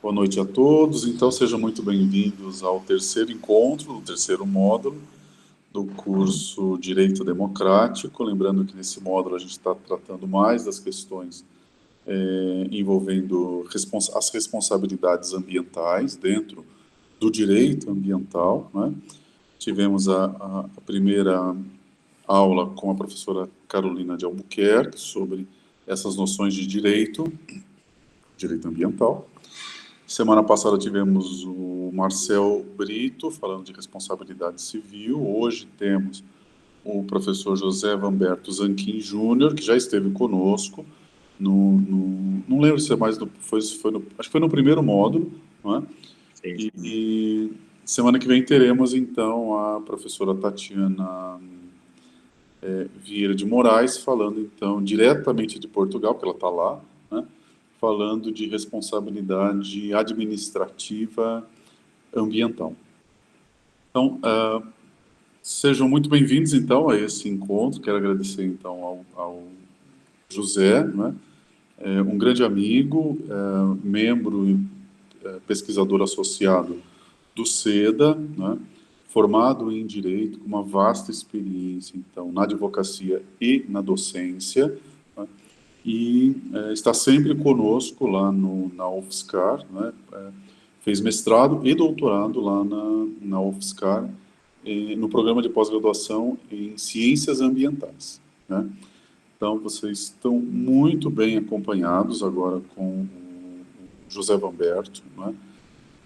Boa noite a todos. Então, sejam muito bem-vindos ao terceiro encontro, o terceiro módulo do curso Direito Democrático. Lembrando que nesse módulo a gente está tratando mais das questões envolvendo as responsabilidades ambientais dentro do direito ambiental, né? Tivemos a primeira aula com a professora Carolina de Albuquerque sobre essas noções de direito ambiental. Semana passada tivemos o Marcel Brito falando de responsabilidade civil. Hoje temos o professor José Vamberto Zanquim Júnior, que já esteve conosco. Não lembro se é mais acho que foi no primeiro módulo, não é? Sim. E semana que vem teremos então a professora Tatiana Vieira de Moraes falando então diretamente de Portugal, porque ela está lá, né? Falando de responsabilidade administrativa ambiental. Então, sejam muito bem-vindos, então, a esse encontro. Quero agradecer, então, ao José, né? Um grande amigo, membro, pesquisador associado do SEDA, né? Formado em Direito, com uma vasta experiência, então, na advocacia e na docência, né? E está sempre conosco lá na UFSCar, né? Fez mestrado e doutorado lá na UFSCar, no programa de pós-graduação em Ciências Ambientais, né? Então, vocês estão muito bem acompanhados agora com o José Vamberto, né?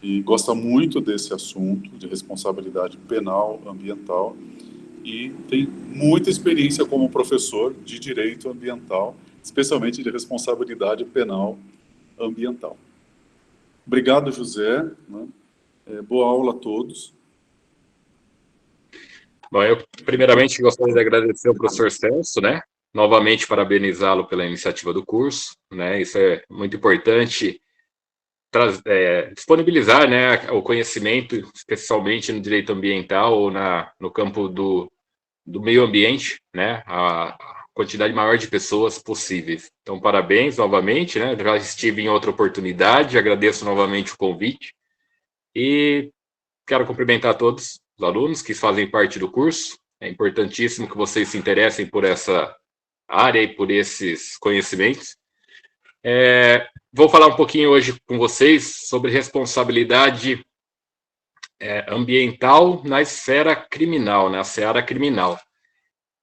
E gosta muito desse assunto de responsabilidade penal ambiental e tem muita experiência como professor de direito ambiental, especialmente de responsabilidade penal ambiental. Obrigado, José, né? Boa aula a todos. Bom, eu primeiramente gostaria de agradecer ao professor Celso, né? Novamente parabenizá-lo pela iniciativa do curso, né? Isso é muito importante, disponibilizar, né, o conhecimento, especialmente no direito ambiental ou no campo do meio ambiente, né? A quantidade maior de pessoas possíveis. Então, parabéns novamente, né? Já estive em outra oportunidade, agradeço novamente o convite e quero cumprimentar todos os alunos que fazem parte do curso. É importantíssimo que vocês se interessem por essa área e por esses conhecimentos. Vou falar um pouquinho hoje com vocês sobre responsabilidade ambiental na esfera criminal, na seara criminal.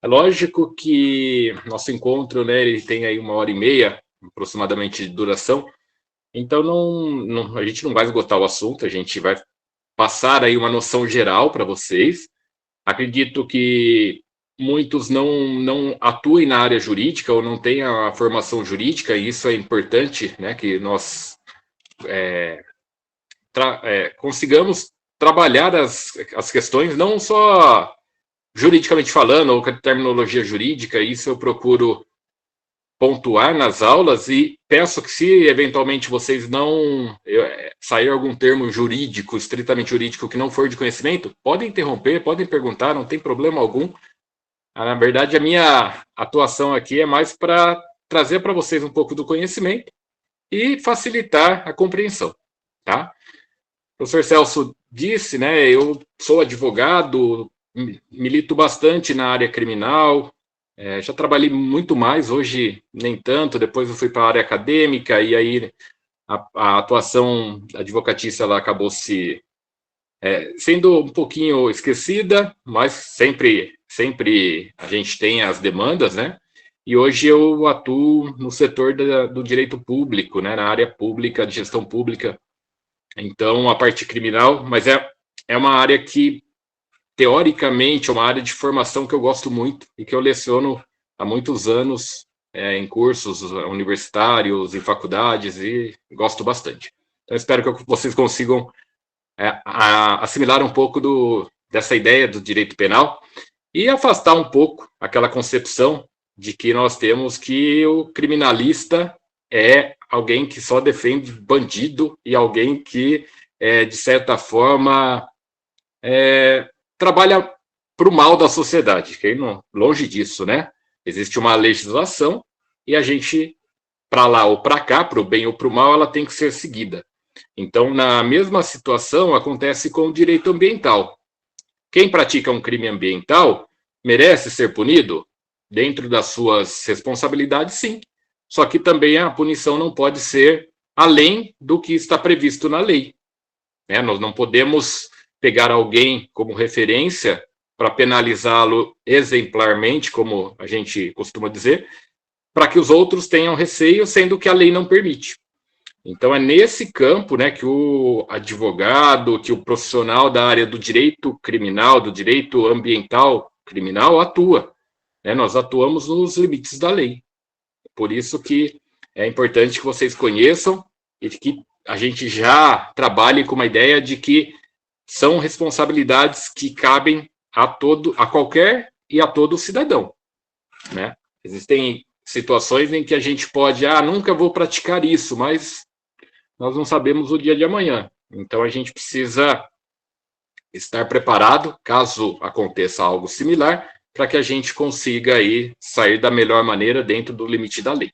É lógico que nosso encontro, né, ele tem aí 1h30, aproximadamente, de duração, então a gente não vai esgotar o assunto, a gente vai passar aí uma noção geral para vocês. Acredito que muitos não atuem na área jurídica ou não tenham a formação jurídica, e isso é importante, né, que nós consigamos trabalhar as questões, não só juridicamente falando, ou com a terminologia jurídica. Isso eu procuro pontuar nas aulas e peço que, se eventualmente vocês não sair algum termo jurídico, estritamente jurídico, que não for de conhecimento, podem interromper, podem perguntar, não tem problema algum. Na verdade, a minha atuação aqui é mais para trazer para vocês um pouco do conhecimento e facilitar a compreensão, tá? O professor Celso disse, né, eu sou advogado, milito bastante na área criminal, já trabalhei muito mais, hoje nem tanto, depois eu fui para a área acadêmica, e aí a atuação advocatícia ela acabou sendo um pouquinho esquecida, mas sempre a gente tem as demandas, né? E hoje eu atuo no setor do direito público, né, na área pública, de gestão pública. Então, a parte criminal, mas é uma área que, teoricamente, é uma área de formação que eu gosto muito e que eu leciono há muitos anos em cursos universitários, em faculdades, e gosto bastante. Então, espero que vocês consigam assimilar um pouco dessa ideia do direito penal e afastar um pouco aquela concepção de que nós temos que o criminalista é alguém que só defende bandido e alguém que, de certa forma, trabalha para o mal da sociedade. Que longe disso, né? Existe uma legislação e a gente, para lá ou para cá, para o bem ou para o mal, ela tem que ser seguida. Então, na mesma situação, acontece com o direito ambiental. Quem pratica um crime ambiental merece ser punido? Dentro das suas responsabilidades, sim. Só que também a punição não pode ser além do que está previsto na lei. Nós não podemos pegar alguém como referência para penalizá-lo exemplarmente, como a gente costuma dizer, para que os outros tenham receio, sendo que a lei não permite. Então, é nesse campo, que o advogado, que o profissional da área do direito criminal, do direito ambiental criminal atua. Nós atuamos nos limites da lei. Por isso que é importante que vocês conheçam e que a gente já trabalhe com uma ideia de que são responsabilidades que cabem a qualquer e a todo cidadão. Existem situações em que a gente pode, nunca vou praticar isso, mas nós não sabemos o dia de amanhã. Então, a gente precisa estar preparado, caso aconteça algo similar, para que a gente consiga aí sair da melhor maneira dentro do limite da lei.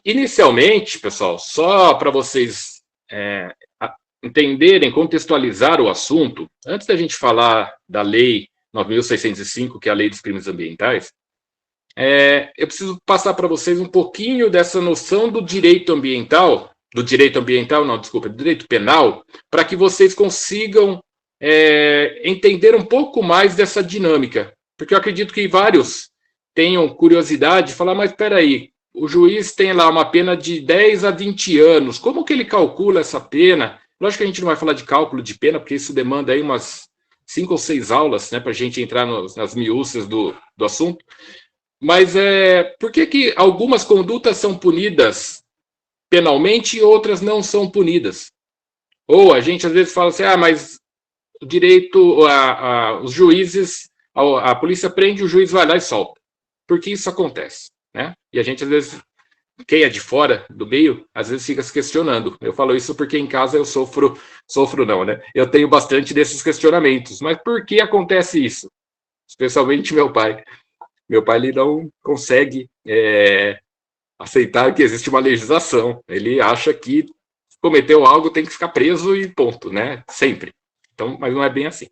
Inicialmente, pessoal, só para vocês entenderem, contextualizar o assunto, antes da gente falar da Lei 9.605, que é a Lei dos Crimes Ambientais, eu preciso passar para vocês um pouquinho dessa noção do direito ambiental, do direito penal, para que vocês consigam entender um pouco mais dessa dinâmica. Porque eu acredito que vários tenham curiosidade de falar, mas espera aí, o juiz tem lá uma pena de 10 a 20 anos, como que ele calcula essa pena? Lógico que a gente não vai falar de cálculo de pena, porque isso demanda aí umas 5 ou 6 aulas, para a gente entrar nas miúças do assunto. Mas por que algumas condutas são punidas penalmente e outras não são punidas? Ou a gente às vezes fala assim, mas o direito, os juízes, a polícia prende, o juiz vai lá e solta. Por que isso acontece? E a gente às vezes, quem é de fora do meio, às vezes fica se questionando. Eu falo isso porque em casa eu sofro não, Eu tenho bastante desses questionamentos. Mas por que acontece isso? Especialmente meu pai. Meu pai, ele não consegue aceitar que existe uma legislação. Ele acha que cometeu algo, tem que ficar preso e ponto, Sempre. Então, mas não é bem assim.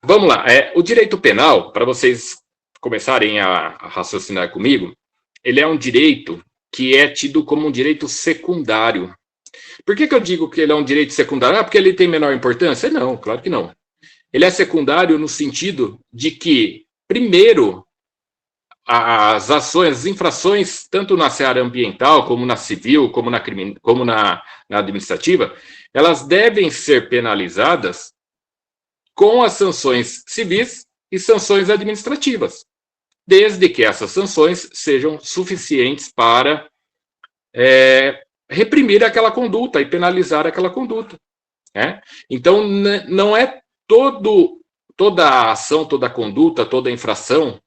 Vamos lá. O direito penal, para vocês começarem a raciocinar comigo, ele é um direito que é tido como um direito secundário. Por que eu digo que ele é um direito secundário? Porque ele tem menor importância? Não, claro que não. Ele é secundário no sentido de que, primeiro, as ações, as infrações, tanto na seara ambiental, como na civil, como na administrativa, elas devem ser penalizadas com as sanções civis e sanções administrativas, desde que essas sanções sejam suficientes para reprimir aquela conduta e penalizar aquela conduta. Então, não é toda a ação, toda a conduta, toda a infração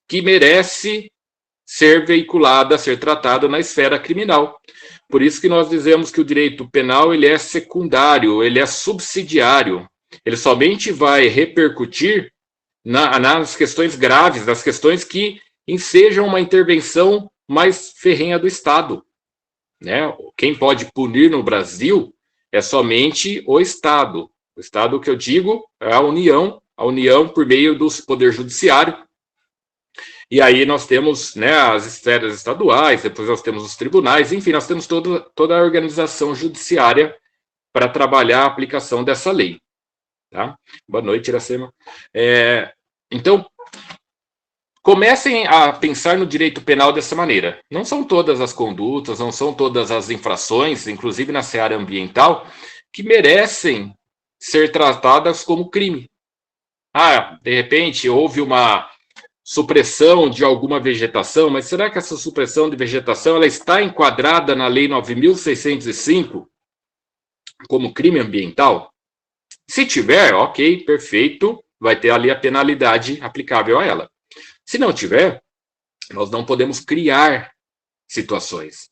que merece ser veiculada, ser tratada na esfera criminal. Por isso que nós dizemos que o direito penal ele é secundário, ele é subsidiário. Ele somente vai repercutir nas questões graves, nas questões que ensejam uma intervenção mais ferrenha do Estado. Quem pode punir no Brasil é somente o Estado. O Estado que eu digo é a União por meio do Poder Judiciário. E aí nós temos as esferas estaduais, depois nós temos os tribunais, enfim, nós temos toda a organização judiciária para trabalhar a aplicação dessa lei. Tá? Boa noite, Iracema. Então, comecem a pensar no direito penal dessa maneira. Não são todas as condutas, não são todas as infrações, inclusive na seara ambiental, que merecem ser tratadas como crime. De repente, houve uma supressão de alguma vegetação, mas será que essa supressão de vegetação ela está enquadrada na Lei 9.605 como crime ambiental? Se tiver, ok, perfeito, vai ter ali a penalidade aplicável a ela. Se não tiver, nós não podemos criar situações.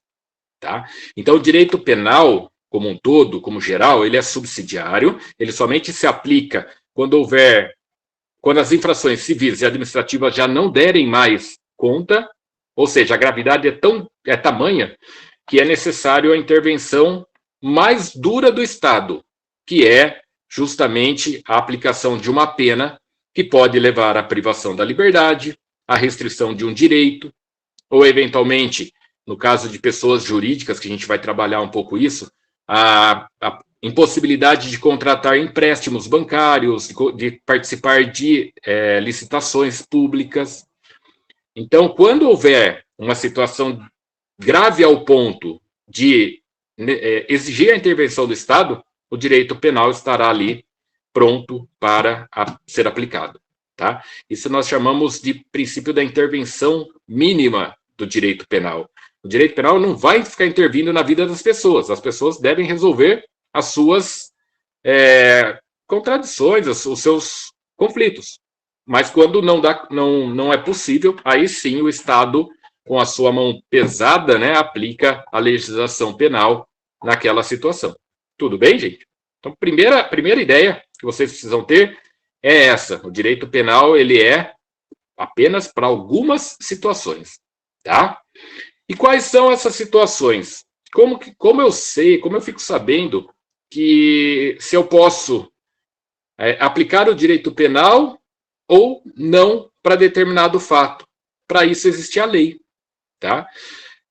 Tá? Então, o direito penal, como um todo, como geral, ele é subsidiário, ele somente se aplica quando as infrações civis e administrativas já não derem mais conta, ou seja, a gravidade é tamanha que é necessário a intervenção mais dura do Estado, que é justamente a aplicação de uma pena que pode levar à privação da liberdade, à restrição de um direito, ou eventualmente, no caso de pessoas jurídicas, que a gente vai trabalhar um pouco isso, a impossibilidade de contratar empréstimos bancários, de participar de licitações públicas. Então, quando houver uma situação grave ao ponto de exigir a intervenção do Estado, o direito penal estará ali pronto para ser aplicado. Tá? Isso nós chamamos de princípio da intervenção mínima do direito penal. O direito penal não vai ficar intervindo na vida das pessoas. As pessoas devem resolver as suas contradições, os seus conflitos. Mas quando não é possível, aí sim o Estado, com a sua mão pesada, né, aplica a legislação penal naquela situação. Tudo bem, gente? Então, primeira ideia que vocês precisam ter é essa. O direito penal, ele é apenas para algumas situações, tá? E quais são essas situações? Como eu sei, como eu fico sabendo que se eu posso aplicar o direito penal ou não para determinado fato? Para isso existe a lei, tá?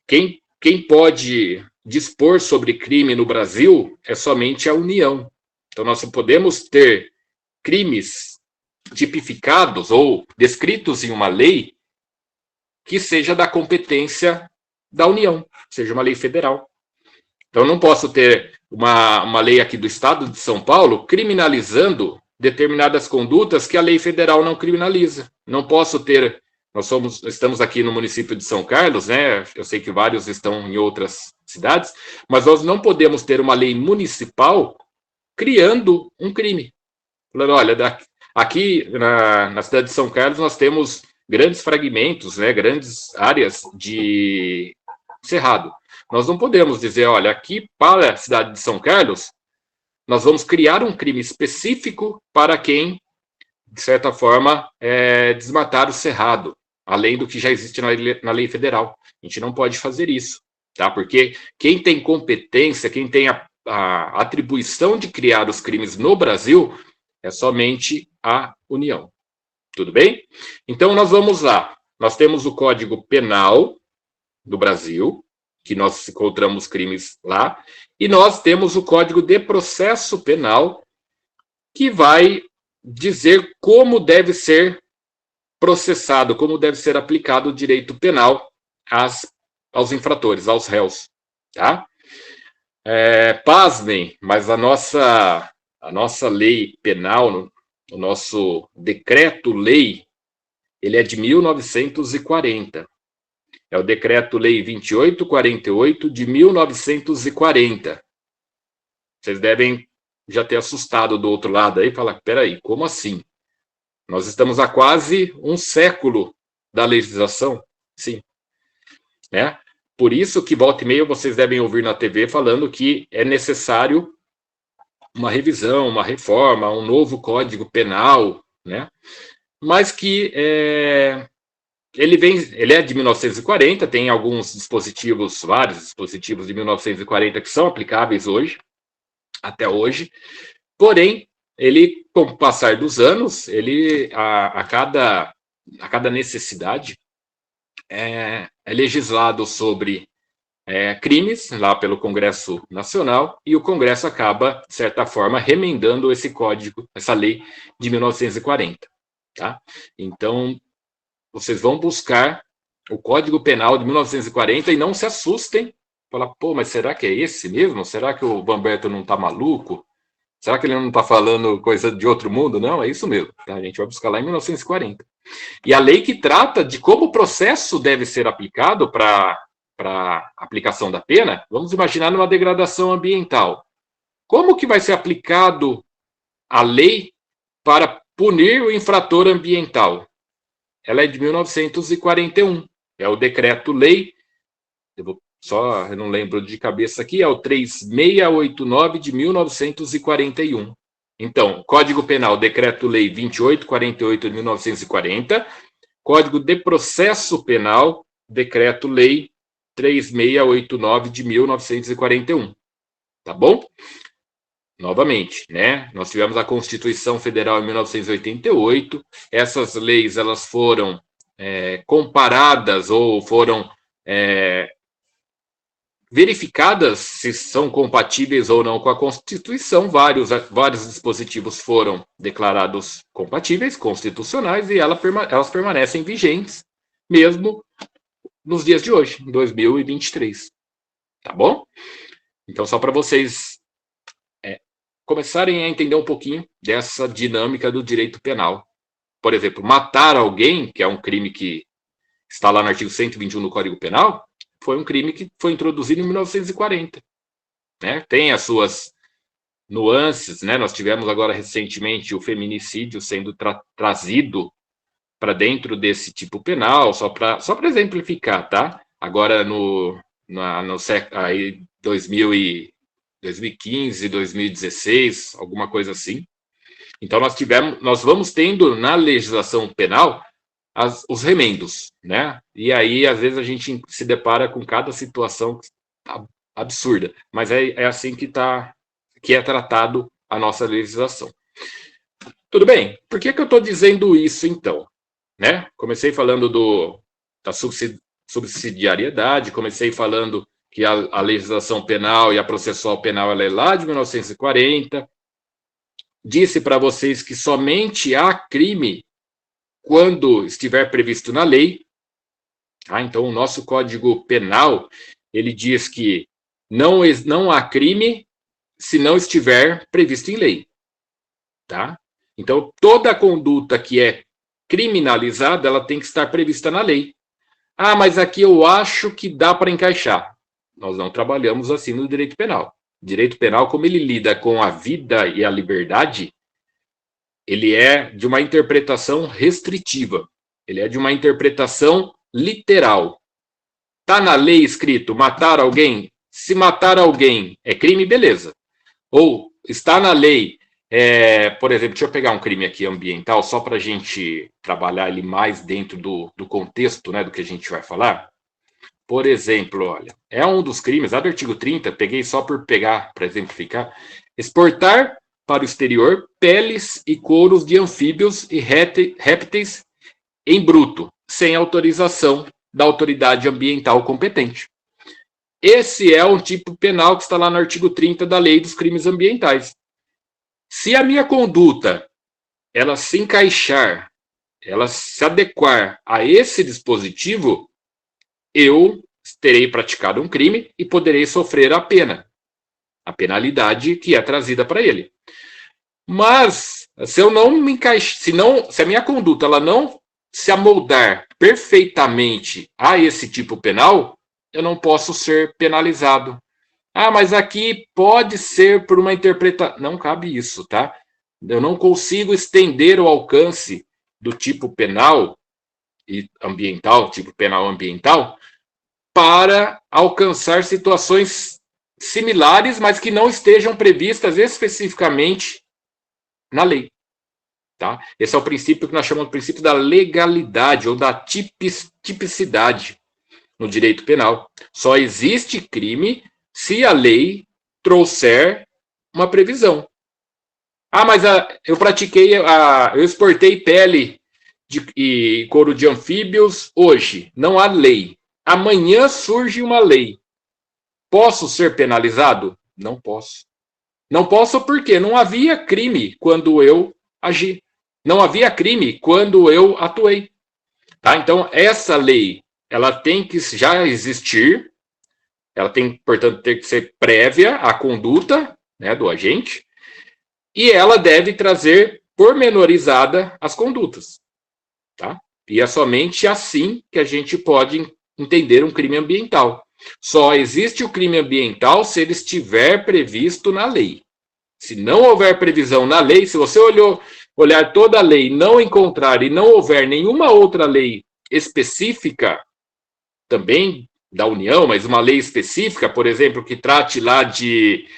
Quem pode dispor sobre crime no Brasil é somente a União. Então, nós podemos ter crimes tipificados ou descritos em uma lei que seja da competência da União, seja uma lei federal. Então, eu não posso ter uma lei aqui do Estado de São Paulo criminalizando determinadas condutas que a lei federal não criminaliza. Não posso ter... estamos aqui no município de São Carlos, né? Eu sei que vários estão em outras cidades, mas nós não podemos ter uma lei municipal criando um crime. Falando, olha, aqui na cidade de São Carlos nós temos grandes fragmentos, né? Grandes áreas de cerrado. Nós não podemos dizer, olha, aqui para a cidade de São Carlos, nós vamos criar um crime específico para quem, de certa forma, desmatar o cerrado, além do que já existe na lei federal. A gente não pode fazer isso, tá? Porque quem tem competência, quem tem a atribuição de criar os crimes no Brasil é somente a União. Tudo bem? Então, nós vamos lá. Nós temos o Código Penal do Brasil, que nós encontramos crimes lá, e nós temos o Código de Processo Penal, que vai dizer como deve ser processado, como deve ser aplicado o direito penal aos infratores, aos réus. Tá? Pasmem, mas a nossa lei penal, o nosso decreto-lei, ele é de 1940. É o Decreto-Lei 2848 de 1940. Vocês devem já ter assustado do outro lado aí e falar, peraí, como assim? Nós estamos há quase um século da legislação? Sim. Né? Por isso que volta e meia vocês devem ouvir na TV falando que é necessário uma revisão, uma reforma, um novo Código Penal, né? Mas que ele é de 1940, tem alguns dispositivos, vários dispositivos de 1940 que são aplicáveis hoje, até hoje, porém, ele, com o passar dos anos, ele, a cada necessidade, é legislado sobre crimes, lá pelo Congresso Nacional, e o Congresso acaba, de certa forma, remendando esse código, essa lei de 1940. Tá? Então, vocês vão buscar o Código Penal de 1940 e não se assustem. Falar, pô, mas será que é esse mesmo? Será que o Bamberto não está maluco? Será que ele não está falando coisa de outro mundo? Não, é isso mesmo. Tá? A gente vai buscar lá em 1940. E a lei que trata de como o processo deve ser aplicado para aplicação da pena, vamos imaginar numa degradação ambiental. Como que vai ser aplicado a lei para punir o infrator ambiental? Ela é de 1941. É o Decreto-Lei, eu não lembro de cabeça aqui, é o 3689 de 1941. Então, Código Penal, Decreto-Lei 2848 de 1940, Código de Processo Penal, Decreto-Lei 3689 de 1941. tá bom? Novamente, né? Nós tivemos a Constituição Federal em 1988. Essas leis elas foram comparadas ou foram verificadas se são compatíveis ou não com a Constituição. Vários dispositivos foram declarados compatíveis, constitucionais, e elas permanecem vigentes, mesmo nos dias de hoje, em 2023. Tá bom? Então, só para vocês começarem a entender um pouquinho dessa dinâmica do direito penal. Por exemplo, matar alguém, que é um crime que está lá no artigo 121 do Código Penal, foi um crime que foi introduzido em 1940. Né? Tem as suas nuances, né? Nós tivemos agora recentemente o feminicídio sendo trazido para dentro desse tipo penal, só para exemplificar, tá? Agora no século aí 2015, 2016, alguma coisa assim. Então nós vamos tendo na legislação penal os remendos, né? E aí, às vezes, a gente se depara com cada situação absurda, mas é assim que é tratado a nossa legislação. Tudo bem, por que eu estou dizendo isso, então? Né? Comecei falando da subsidiariedade, comecei falando que a legislação penal e a processual penal ela é lá de 1940, disse para vocês que somente há crime quando estiver previsto na lei. Então, o nosso Código Penal, ele diz que não há crime se não estiver previsto em lei. Tá? Então, toda conduta que é criminalizada, ela tem que estar prevista na lei. Ah, mas aqui eu acho que dá para encaixar. Nós não trabalhamos assim no direito penal. Direito penal, como ele lida com a vida e a liberdade, ele é de uma interpretação restritiva. Ele é de uma interpretação literal. Está na lei escrito matar alguém? Se matar alguém é crime, beleza. Ou está na lei, por exemplo, deixa eu pegar um crime aqui ambiental, só para a gente trabalhar ele mais dentro do contexto, né, do que a gente vai falar. Por exemplo, olha, é um dos crimes, lá do artigo 30, peguei só por pegar, para exemplificar, exportar para o exterior peles e couros de anfíbios e répteis em bruto, sem autorização da autoridade ambiental competente. Esse é um tipo penal que está lá no artigo 30 da Lei dos Crimes Ambientais. Se a minha conduta ela se encaixar, ela se adequar a esse dispositivo, eu terei praticado um crime e poderei sofrer a penalidade que é trazida para ele. Mas se eu não me encaixar, se a minha conduta ela não se amoldar perfeitamente a esse tipo penal, eu não posso ser penalizado. Ah, mas aqui pode ser por uma interpretação. Não cabe isso, tá? Eu não consigo estender o alcance do tipo penal e ambiental, tipo penal ambiental, para alcançar situações similares, mas que não estejam previstas especificamente na lei. Tá? Esse é o princípio que nós chamamos de princípio da legalidade ou da tipicidade no direito penal. Só existe crime se a lei trouxer uma previsão. Ah, mas eu exportei pele e couro de anfíbios hoje. Não há lei. Amanhã surge uma lei. Posso ser penalizado? Não posso. Não posso porque não havia crime quando eu agi. Não havia crime quando eu atuei. Tá? Então, essa lei, ela tem que já existir, ela tem, portanto, ter que ser prévia à conduta, né, do agente, e ela deve trazer pormenorizada as condutas. Tá? E é somente assim que a gente pode entender um crime ambiental. Só existe o crime ambiental se ele estiver previsto na lei. Se não houver previsão na lei, se você olhar toda a lei, não encontrar e não houver nenhuma outra lei específica, também da União, mas uma lei específica, por exemplo, que trate lá de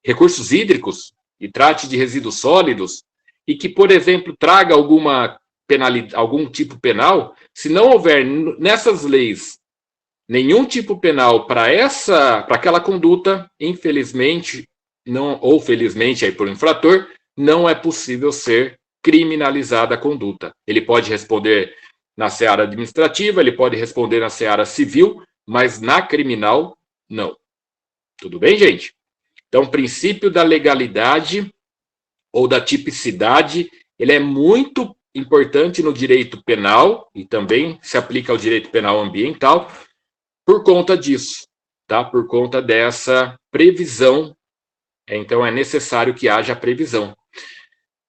recursos hídricos e trate de resíduos sólidos, e que, por exemplo, traga algum tipo penal, se não houver nessas leis nenhum tipo penal para aquela conduta, infelizmente, não, ou felizmente aí por infrator, não é possível ser criminalizada a conduta. Ele pode responder na seara administrativa, ele pode responder na seara civil, mas na criminal, não. Tudo bem, gente? Então, o princípio da legalidade ou da tipicidade, ele é muito importante no direito penal e também se aplica ao direito penal ambiental por conta disso, tá? Por conta dessa previsão. Então, é necessário que haja previsão.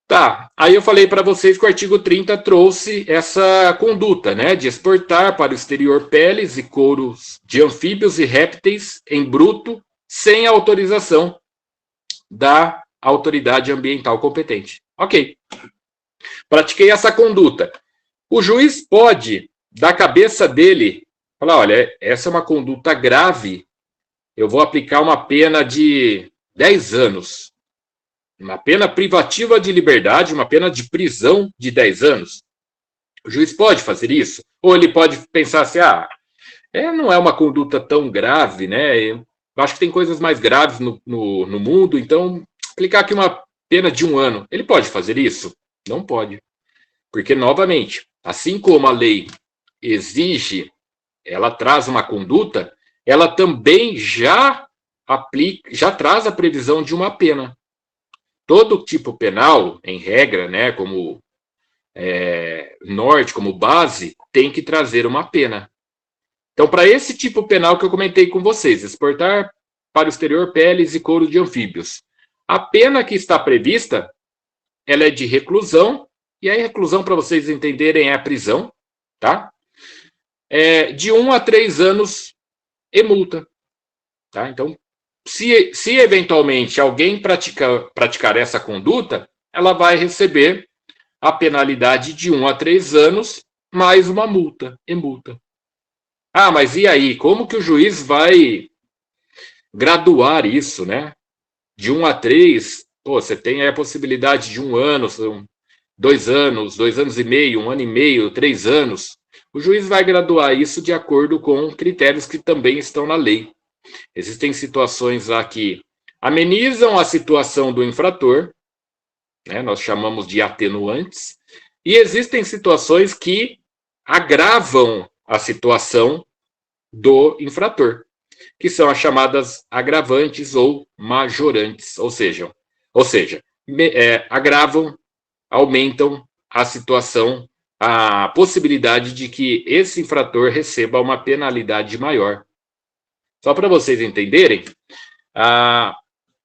Tá, aí eu falei para vocês que o artigo 30 trouxe essa conduta, né, de exportar para o exterior peles e couros de anfíbios e répteis em bruto, sem autorização da autoridade ambiental competente. Ok. Pratiquei essa conduta. O juiz pode, da cabeça dele, falar, olha, essa é uma conduta grave, eu vou aplicar uma pena de 10 anos. Uma pena privativa de liberdade, uma pena de prisão de 10 anos. O juiz pode fazer isso? Ou ele pode pensar assim, não é uma conduta tão grave, né? Eu acho que tem coisas mais graves no mundo, então aplicar aqui uma pena de 1 ano. Ele pode fazer isso? Não pode. Porque, novamente, assim como a lei exige, ela traz uma conduta, ela também já traz a previsão de uma pena. Todo tipo penal, em regra, né, como norte, como base, tem que trazer uma pena. Então, para esse tipo penal que eu comentei com vocês, exportar para o exterior peles e couro de anfíbios, a pena que está prevista, ela é de reclusão, e aí reclusão, para vocês entenderem, é a prisão, tá? De 1 a 3 anos e multa, tá? Então, se eventualmente alguém praticar essa conduta, ela vai receber a penalidade de 1 a 3 anos mais uma multa e multa. Mas e aí? Como que o juiz vai graduar isso, né? De 1 a 3, você tem aí a possibilidade de 1 ano, 2 anos, 2 anos e meio, 1 ano e meio, 3 anos. O juiz vai graduar isso de acordo com critérios que também estão na lei. Existem situações lá que amenizam a situação do infrator, né, nós chamamos de atenuantes, e existem situações que agravam a situação do infrator, que são as chamadas agravantes ou majorantes, ou seja, agravam, aumentam a situação, a possibilidade de que esse infrator receba uma penalidade maior. Só para vocês entenderem,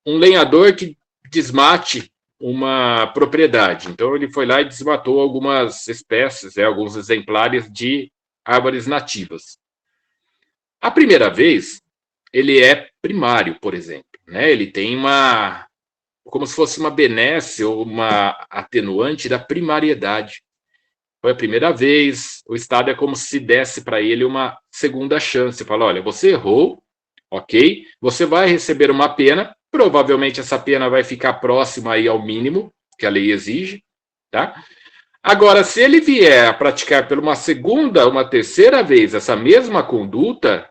um lenhador que desmate uma propriedade. Então, ele foi lá e desmatou algumas espécies, alguns exemplares de árvores nativas. A primeira vez, ele é primário, por exemplo. Né? Ele tem como se fosse uma benesse ou uma atenuante da primariedade. Foi a primeira vez, o Estado é como se desse para ele uma segunda chance. Fala, olha, você errou, ok? Você vai receber uma pena, provavelmente essa pena vai ficar próxima aí ao mínimo que a lei exige, tá? Agora, se ele vier a praticar por uma segunda, uma terceira vez essa mesma conduta,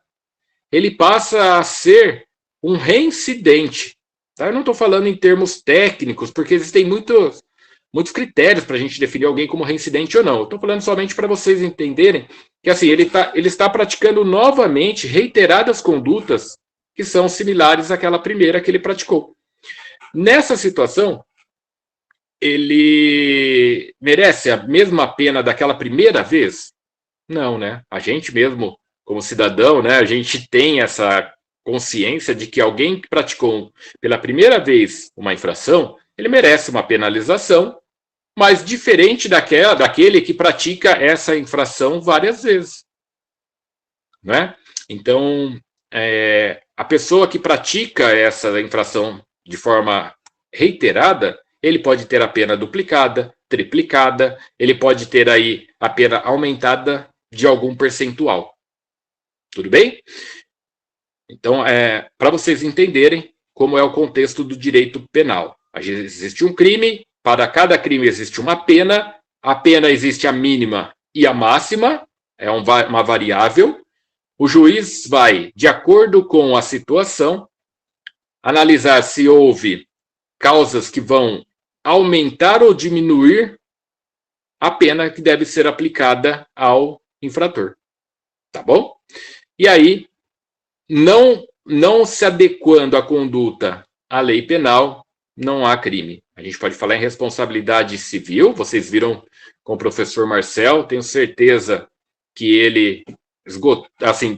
ele passa a ser um reincidente. Tá? Eu não estou falando em termos técnicos, porque existem muitos critérios para a gente definir alguém como reincidente ou não. Eu estou falando somente para vocês entenderem que assim, ele está praticando novamente reiteradas condutas que são similares àquela primeira que ele praticou. Nessa situação, ele merece a mesma pena daquela primeira vez? Não, né? A gente mesmo, como cidadão, né, a gente tem essa consciência de que alguém que praticou pela primeira vez uma infração, ele merece uma penalização, mas diferente daquele que pratica essa infração várias vezes. Né? Então, a pessoa que pratica essa infração de forma reiterada, ele pode ter a pena duplicada, triplicada, ele pode ter aí a pena aumentada de algum percentual. Tudo bem? Então, para vocês entenderem como é o contexto do direito penal. Existe um crime, para cada crime existe uma pena, a pena existe a mínima e a máxima, é uma variável. O juiz vai, de acordo com a situação, analisar se houve causas que vão aumentar ou diminuir a pena que deve ser aplicada ao infrator. Tá bom? E aí, não se adequando a conduta à lei penal, não há crime. A gente pode falar em responsabilidade civil, vocês viram com o professor Marcel, tenho certeza que ele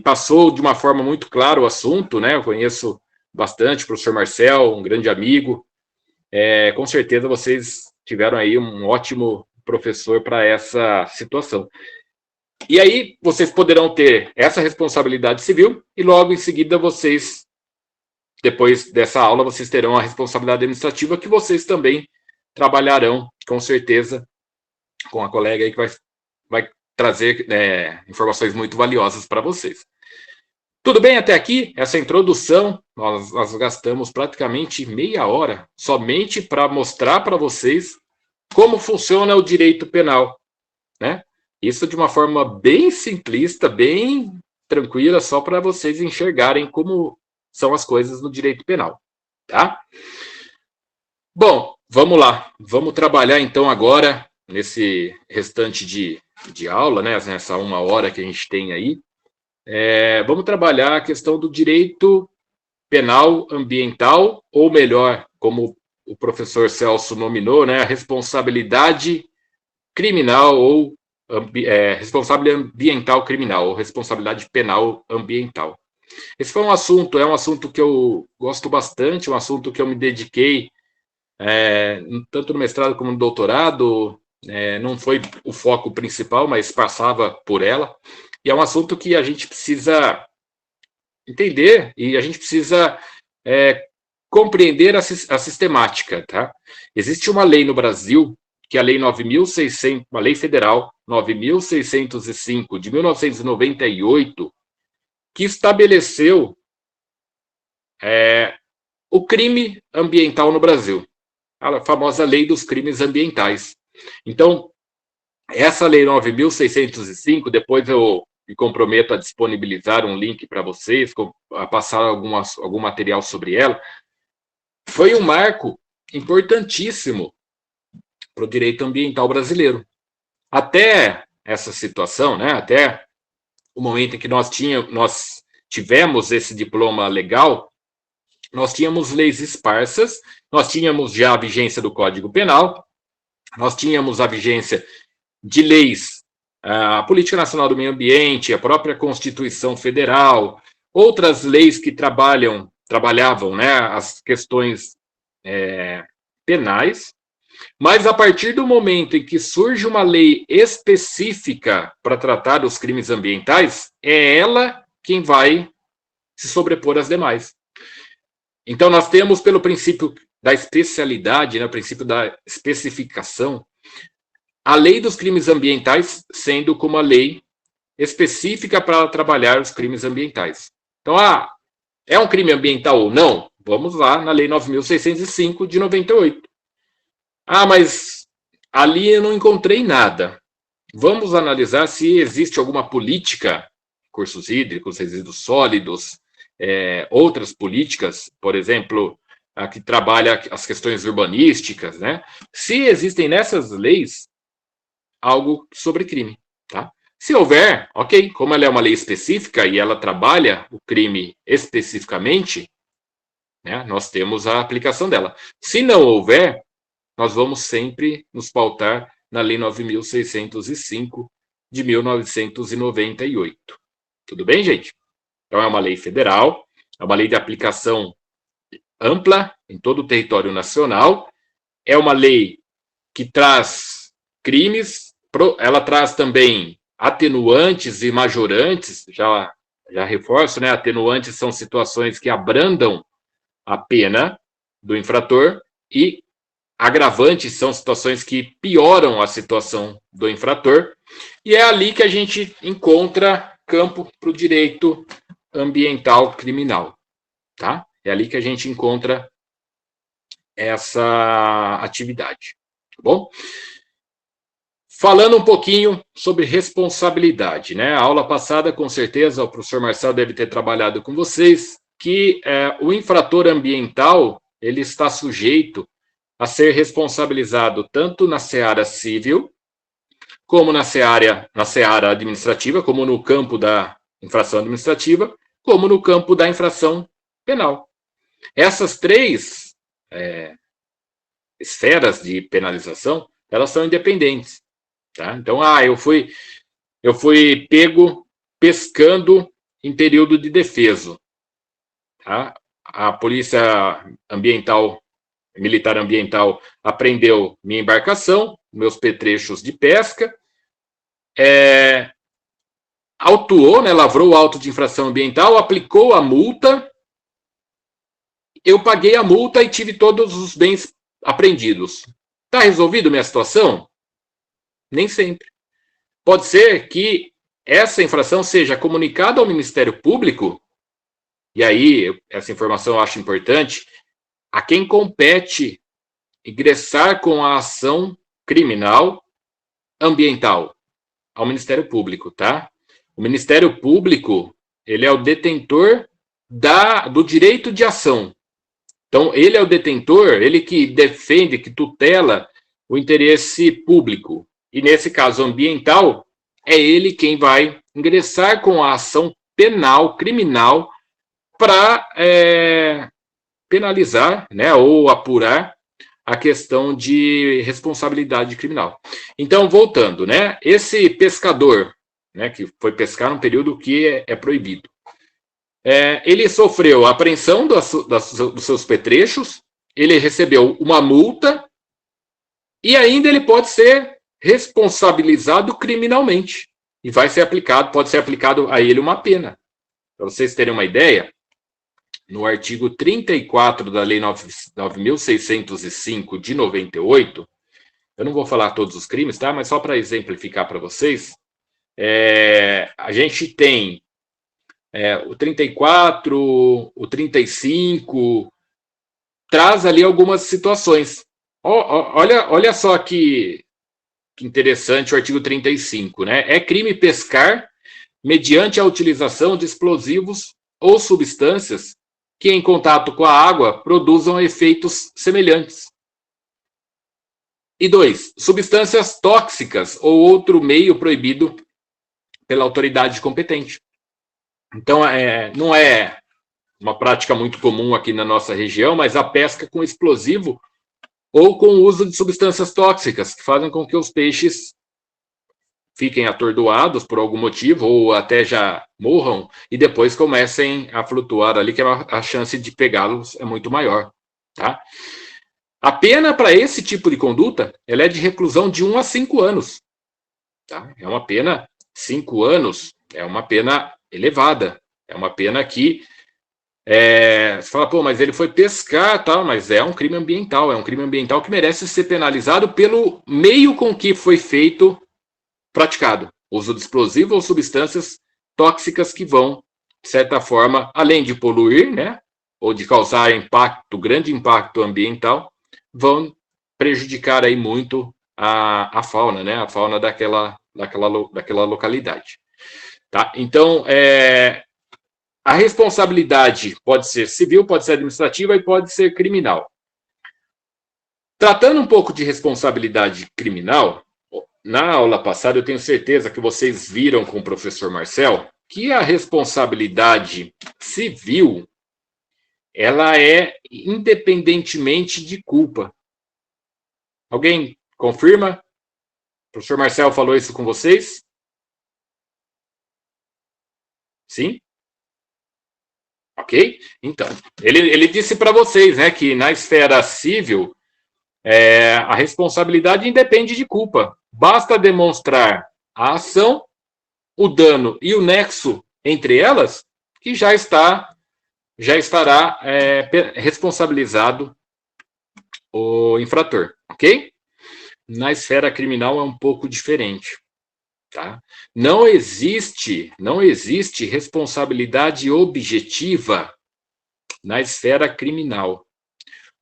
passou de uma forma muito clara o assunto, né? Eu conheço bastante o professor Marcel, um grande amigo. Com certeza vocês tiveram aí um ótimo professor para essa situação. E aí vocês poderão ter essa responsabilidade civil e logo em seguida vocês, depois dessa aula, vocês terão a responsabilidade administrativa que vocês também trabalharão, com certeza, com a colega aí que vai trazer informações muito valiosas para vocês. Tudo bem até aqui? Essa introdução, nós gastamos praticamente meia hora somente para mostrar para vocês como funciona o direito penal, né? Isso de uma forma bem simplista, bem tranquila, só para vocês enxergarem como são as coisas no direito penal, tá? Bom, vamos lá. Vamos trabalhar então agora, nesse restante de aula, né? Nessa 1 hora que a gente tem aí. Vamos trabalhar a questão do direito penal ambiental, ou melhor, como o professor Celso nominou, né? A responsabilidade criminal ou responsabilidade ambiental criminal, ou responsabilidade penal ambiental. Esse foi um assunto que eu gosto bastante, um assunto que eu me dediquei tanto no mestrado como no doutorado, não foi o foco principal, mas passava por ela, e é um assunto que a gente precisa entender e a gente precisa compreender a sistemática, tá? Existe uma lei no Brasil, que é a Lei 9.600, uma lei federal, 9.605, de 1998, que estabeleceu o crime ambiental no Brasil, a famosa Lei dos Crimes Ambientais. Então, essa Lei 9.605, depois eu me comprometo a disponibilizar um link para vocês, a passar algum material sobre ela, foi um marco importantíssimo para o direito ambiental brasileiro. Até essa situação, né, até o momento em que nós tivemos esse diploma legal, nós tínhamos leis esparsas, nós tínhamos já a vigência do Código Penal, nós tínhamos a vigência de leis, a Política Nacional do Meio Ambiente, a própria Constituição Federal, outras leis que trabalhavam, né, as questões penais, mas a partir do momento em que surge uma lei específica para tratar dos crimes ambientais, é ela quem vai se sobrepor às demais. Então, nós temos, pelo princípio da especialidade, né, o princípio da especificação, a lei dos crimes ambientais sendo como a lei específica para trabalhar os crimes ambientais. Então, é um crime ambiental ou não? Vamos lá na Lei 9.605 de 98. Mas ali eu não encontrei nada. Vamos analisar se existe alguma política, cursos hídricos, resíduos sólidos, outras políticas, por exemplo, a que trabalha as questões urbanísticas, né? Se existem nessas leis algo sobre crime, tá? Se houver, ok, como ela é uma lei específica e ela trabalha o crime especificamente, né, nós temos a aplicação dela. Se não houver, nós vamos sempre nos pautar na Lei 9.605 de 1998. Tudo bem, gente? Então, é uma lei federal, é uma lei de aplicação ampla em todo o território nacional, é uma lei que traz crimes, ela traz também atenuantes e majorantes, já reforço, né? Atenuantes são situações que abrandam a pena do infrator e agravantes são situações que pioram a situação do infrator, e é ali que a gente encontra campo para o direito ambiental criminal, tá? É ali que a gente encontra essa atividade, tá bom? Falando um pouquinho sobre responsabilidade, né? A aula passada, com certeza, o professor Marcel deve ter trabalhado com vocês que o infrator ambiental ele está sujeito a ser responsabilizado tanto na seara civil, como na seara administrativa, como no campo da infração administrativa, como no campo da infração penal. Essas três esferas de penalização, elas são independentes. Tá? Então, eu fui pego pescando em período de defeso. Tá? A polícia militar ambiental apreendeu minha embarcação, meus petrechos de pesca, autuou, né, lavrou o auto de infração ambiental, aplicou a multa, eu paguei a multa e tive todos os bens apreendidos. Está resolvido minha situação? Nem sempre. Pode ser que essa infração seja comunicada ao Ministério Público, e aí, essa informação eu acho importante, a quem compete ingressar com a ação criminal ambiental, ao Ministério Público, tá? O Ministério Público, ele é o detentor do direito de ação. Então, ele é o detentor, ele que defende, que tutela o interesse público. E, nesse caso ambiental, é ele quem vai ingressar com a ação penal, criminal, para penalizar, né, ou apurar a questão de responsabilidade criminal. Então, voltando, né, esse pescador, né, que foi pescar num período que é proibido, ele sofreu a apreensão dos seus petrechos, ele recebeu uma multa e ainda ele pode ser responsabilizado criminalmente e pode ser aplicado a ele uma pena. Para vocês terem uma ideia, no artigo 34 da Lei 9.605 de 98, eu não vou falar todos os crimes, tá? Mas só para exemplificar para vocês, a gente tem o 34, o 35, traz ali algumas situações. Olha só que interessante o artigo 35, né? É crime pescar mediante a utilização de explosivos ou substâncias que, em contato com a água, produzam efeitos semelhantes. E 2, substâncias tóxicas ou outro meio proibido pela autoridade competente. Então, não é uma prática muito comum aqui na nossa região, mas a pesca com explosivo ou com o uso de substâncias tóxicas, que fazem com que os peixes fiquem atordoados por algum motivo, ou até já morram, e depois comecem a flutuar ali, que a chance de pegá-los é muito maior. Tá? A pena para esse tipo de conduta, ela é de reclusão de 1 a 5 anos. Tá? É uma pena, 5 anos, é uma pena elevada. É uma pena que você fala, pô, mas ele foi pescar, tal, mas é um crime ambiental. É um crime ambiental que merece ser penalizado pelo meio com que foi praticado. Uso de explosivo ou substâncias tóxicas que vão, de certa forma, além de poluir, né, ou de causar grande impacto ambiental, vão prejudicar aí muito a fauna, né, a fauna daquela localidade. Tá? Então, a responsabilidade pode ser civil, pode ser administrativa e pode ser criminal. Tratando um pouco de responsabilidade criminal, na aula passada eu tenho certeza que vocês viram com o professor Marcel que a responsabilidade civil, ela é independentemente de culpa. Alguém confirma? O professor Marcel falou isso com vocês? Sim? Ok? Então, ele disse para vocês, né, que na esfera civil, a responsabilidade independe de culpa. Basta demonstrar a ação, o dano e o nexo entre elas, que já estará responsabilizado o infrator, ok? Na esfera criminal é um pouco diferente. Tá? Não existe responsabilidade objetiva na esfera criminal.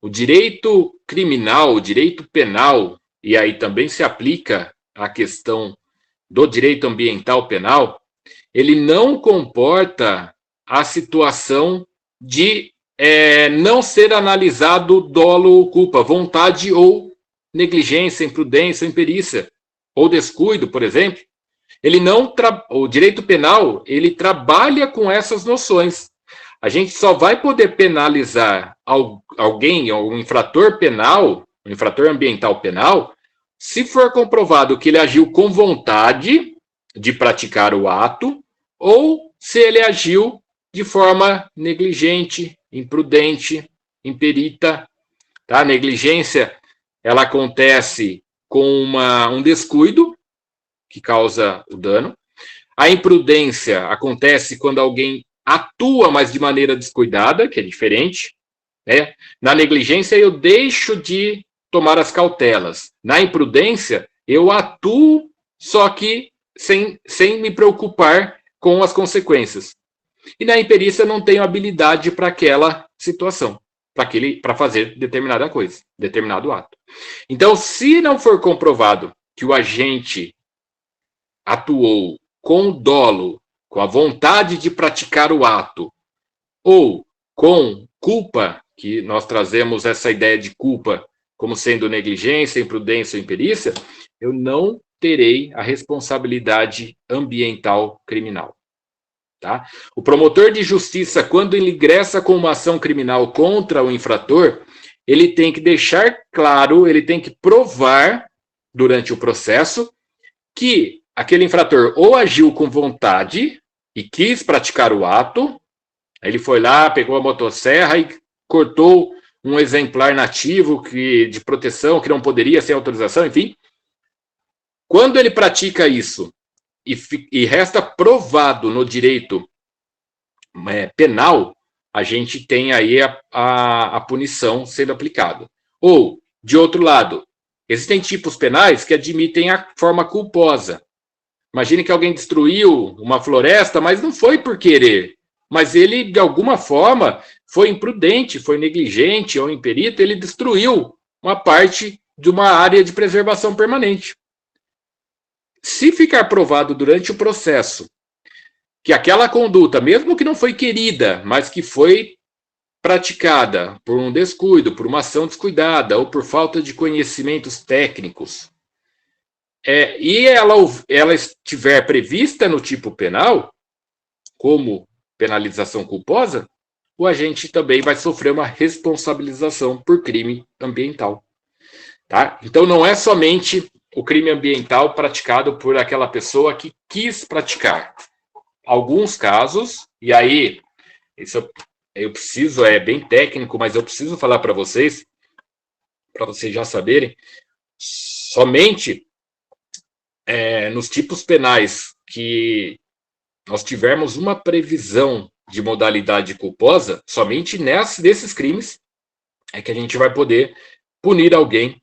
O direito criminal, o direito penal, e aí também se aplica a questão do direito ambiental penal, ele não comporta a situação de não ser analisado dolo ou culpa, vontade ou negligência, imprudência, imperícia, ou descuido, por exemplo. O direito penal, ele trabalha com essas noções. A gente só vai poder penalizar alguém, ou um infrator penal, um infrator ambiental penal, se for comprovado que ele agiu com vontade de praticar o ato, ou se ele agiu de forma negligente, imprudente, imperita. Tá? A negligência, ela acontece com um descuido que causa o dano. A imprudência acontece quando alguém atua, mas de maneira descuidada, que é diferente. Né? Na negligência, eu deixo de tomar as cautelas. Na imprudência, eu atuo, só que sem me preocupar com as consequências. E na imperícia, eu não tenho habilidade para aquela situação, para fazer determinada coisa, determinado ato. Então, se não for comprovado que o agente atuou com dolo, com a vontade de praticar o ato, ou com culpa, que nós trazemos essa ideia de culpa como sendo negligência, imprudência ou imperícia, eu não terei a responsabilidade ambiental criminal. Tá? O promotor de justiça, quando ele ingressa com uma ação criminal contra o infrator, ele tem que deixar claro, ele tem que provar durante o processo que aquele infrator ou agiu com vontade e quis praticar o ato, ele foi lá, pegou a motosserra e cortou um exemplar nativo de proteção que não poderia sem autorização, enfim. Quando ele pratica isso e resta provado no direito penal, a gente tem aí a punição sendo aplicada. Ou, de outro lado, existem tipos penais que admitem a forma culposa. Imagine que alguém destruiu uma floresta, mas não foi por querer. Mas ele, de alguma forma, foi imprudente, foi negligente ou imperito, ele destruiu uma parte de uma área de preservação permanente. Se ficar provado durante o processo que aquela conduta, mesmo que não foi querida, mas que foi praticada por um descuido, por uma ação descuidada ou por falta de conhecimentos técnicos, e ela estiver prevista no tipo penal, como penalização culposa, o agente também vai sofrer uma responsabilização por crime ambiental. Tá? Então, não é somente o crime ambiental praticado por aquela pessoa que quis praticar. Alguns casos, e aí, isso eu preciso, é bem técnico, mas eu preciso falar para vocês já saberem, somente nos tipos penais que nós tivermos uma previsão de modalidade culposa, somente nesses crimes é que a gente vai poder punir alguém,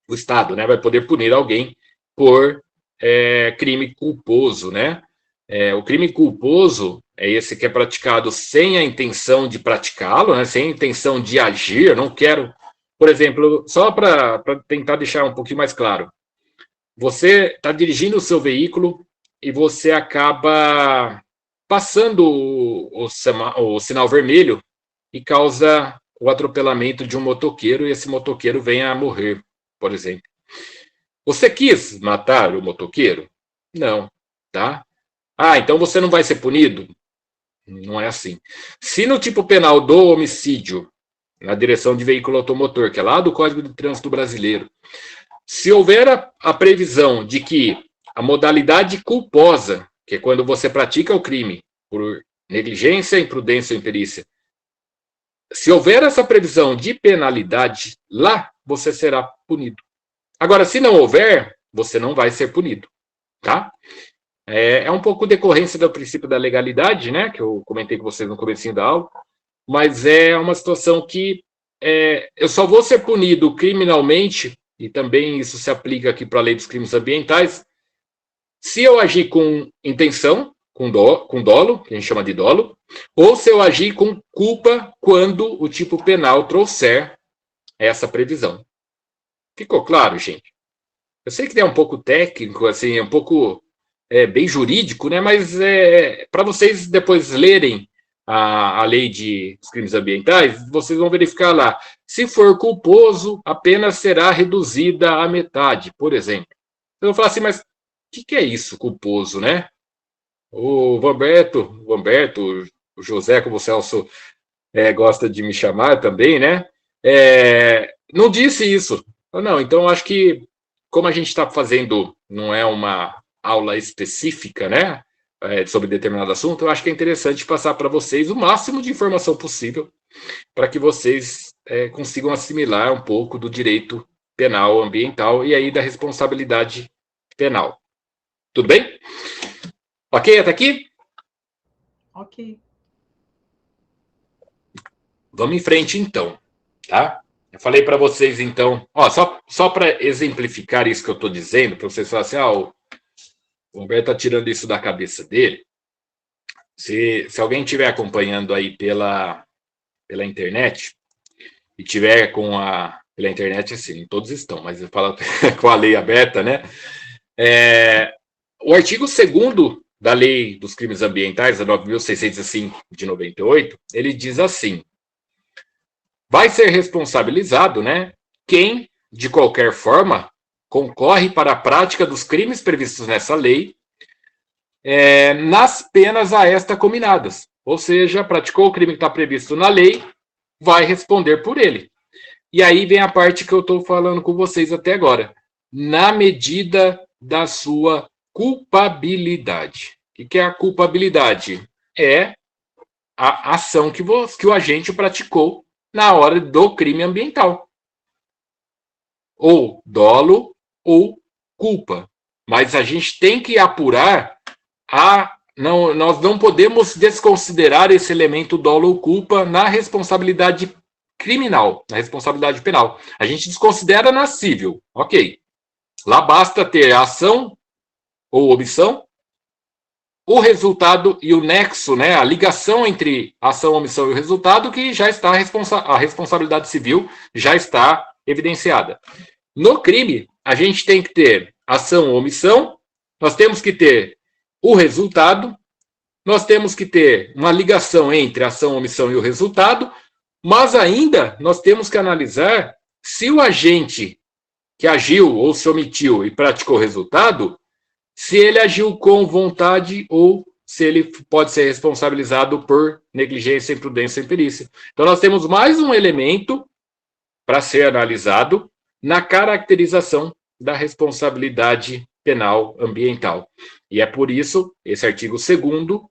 o Estado, né, vai poder punir alguém por crime culposo, né? O crime culposo é esse que é praticado sem a intenção de praticá-lo, né, sem a intenção de agir. Eu não quero, por exemplo, só para tentar deixar um pouquinho mais claro, você está dirigindo o seu veículo e você acaba passando o sinal vermelho e causa o atropelamento de um motoqueiro e esse motoqueiro vem a morrer, por exemplo. Você quis matar o motoqueiro? Não, tá? Então você não vai ser punido? Não é assim. Se no tipo penal do homicídio, na direção de veículo automotor, que é lá do Código de Trânsito Brasileiro, se houver a previsão de que a modalidade culposa, que é quando você pratica o crime por negligência, imprudência ou imperícia, se houver essa previsão de penalidade, lá você será punido. Agora, se não houver, você não vai ser punido, tá? É um pouco decorrência do princípio da legalidade, né, que eu comentei com vocês no comecinho da aula, mas é uma situação que eu só vou ser punido criminalmente, e também isso se aplica aqui para a lei dos crimes ambientais, se eu agir com intenção, com dolo, que a gente chama de dolo, ou se eu agir com culpa quando o tipo penal trouxer essa previsão. Ficou claro, gente? Eu sei que é um pouco técnico, assim, um pouco bem jurídico, né? Mas para vocês depois lerem a lei de crimes ambientais, vocês vão verificar lá. Se for culposo, a pena será reduzida à metade, por exemplo. Vocês vão falar assim, mas o que é isso, culposo, né? O Vamberto, o José, como o Celso gosta de me chamar também, né? Não disse isso. Não, então acho que, como a gente está fazendo, não é uma aula específica, né? Sobre determinado assunto, eu acho que é interessante passar para vocês o máximo de informação possível para que vocês consigam assimilar um pouco do direito penal ambiental e aí da responsabilidade penal. Tudo bem? Ok até aqui? Ok. Vamos em frente, então, tá? Eu falei para vocês, então, só para exemplificar isso que eu estou dizendo, para vocês falarem assim, o Humberto está tirando isso da cabeça dele. Se alguém estiver acompanhando aí pela internet, e tiver pela internet, assim, todos estão, mas eu falo com a lei aberta, né? O artigo 2º da Lei dos Crimes Ambientais, a 9.605 de 98, ele diz assim: vai ser responsabilizado, né, quem, de qualquer forma, concorre para a prática dos crimes previstos nessa lei, nas penas a esta cominadas. Ou seja, praticou o crime que está previsto na lei, vai responder por ele. E aí vem a parte que eu estou falando com vocês até agora. Na medida da sua culpabilidade. O que é a culpabilidade? É a ação que o agente praticou na hora do crime ambiental. Ou dolo ou culpa. Mas a gente tem que apurar nós não podemos desconsiderar esse elemento dolo ou culpa na responsabilidade criminal, na responsabilidade penal. A gente desconsidera na civil, ok. Lá basta ter a ação ou omissão, o resultado e o nexo, né, a ligação entre a ação, a omissão e o resultado, que já está a responsabilidade civil já está evidenciada. No crime, a gente tem que ter ação ou omissão, nós temos que ter o resultado, nós temos que ter uma ligação entre a ação, a omissão e o resultado, mas ainda nós temos que analisar se o agente que agiu ou se omitiu e praticou o resultado, se ele agiu com vontade ou se ele pode ser responsabilizado por negligência, imprudência e imperícia. Então, nós temos mais um elemento para ser analisado na caracterização da responsabilidade penal ambiental. E é por isso, esse artigo 2º,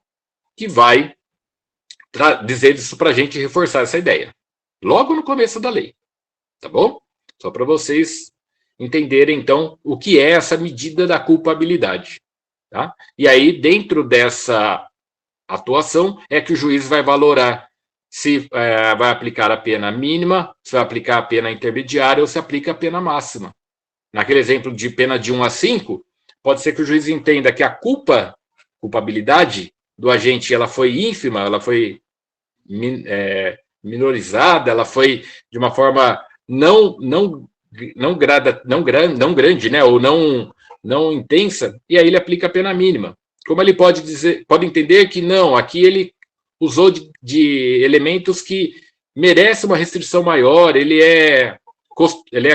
que vai dizer isso para a gente reforçar essa ideia. Logo no começo da lei. Tá bom? Só para vocês entenderem, então, o que é essa medida da culpabilidade. Tá? E aí, dentro dessa atuação, é que o juiz vai valorar se vai aplicar a pena mínima, se vai aplicar a pena intermediária ou se aplica a pena máxima. Naquele exemplo de pena de 1 a 5, pode ser que o juiz entenda que a culpabilidade do agente ela foi ínfima, ela foi minorizada, ela foi de uma forma não grande, né, ou não intensa, e aí ele aplica a pena mínima. Como ele pode entender que não, aqui ele usou de elementos que merecem uma restrição maior, ele é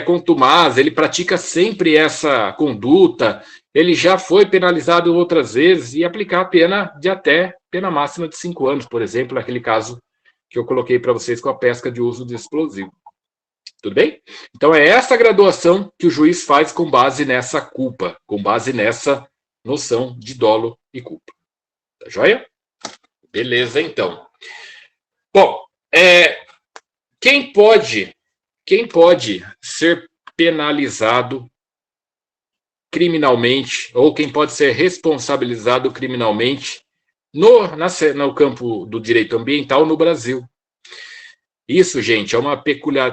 contumaz, ele pratica sempre essa conduta, ele já foi penalizado outras vezes, e aplicar a pena de até pena máxima de 5 anos, por exemplo, naquele caso que eu coloquei para vocês com a pesca de uso de explosivo. Tudo bem? Então, é essa graduação que o juiz faz com base nessa culpa, com base nessa noção de dolo e culpa. Tá joia? Beleza, então. Bom, quem pode ser penalizado criminalmente, ou quem pode ser responsabilizado criminalmente no campo do direito ambiental no Brasil? Isso, gente,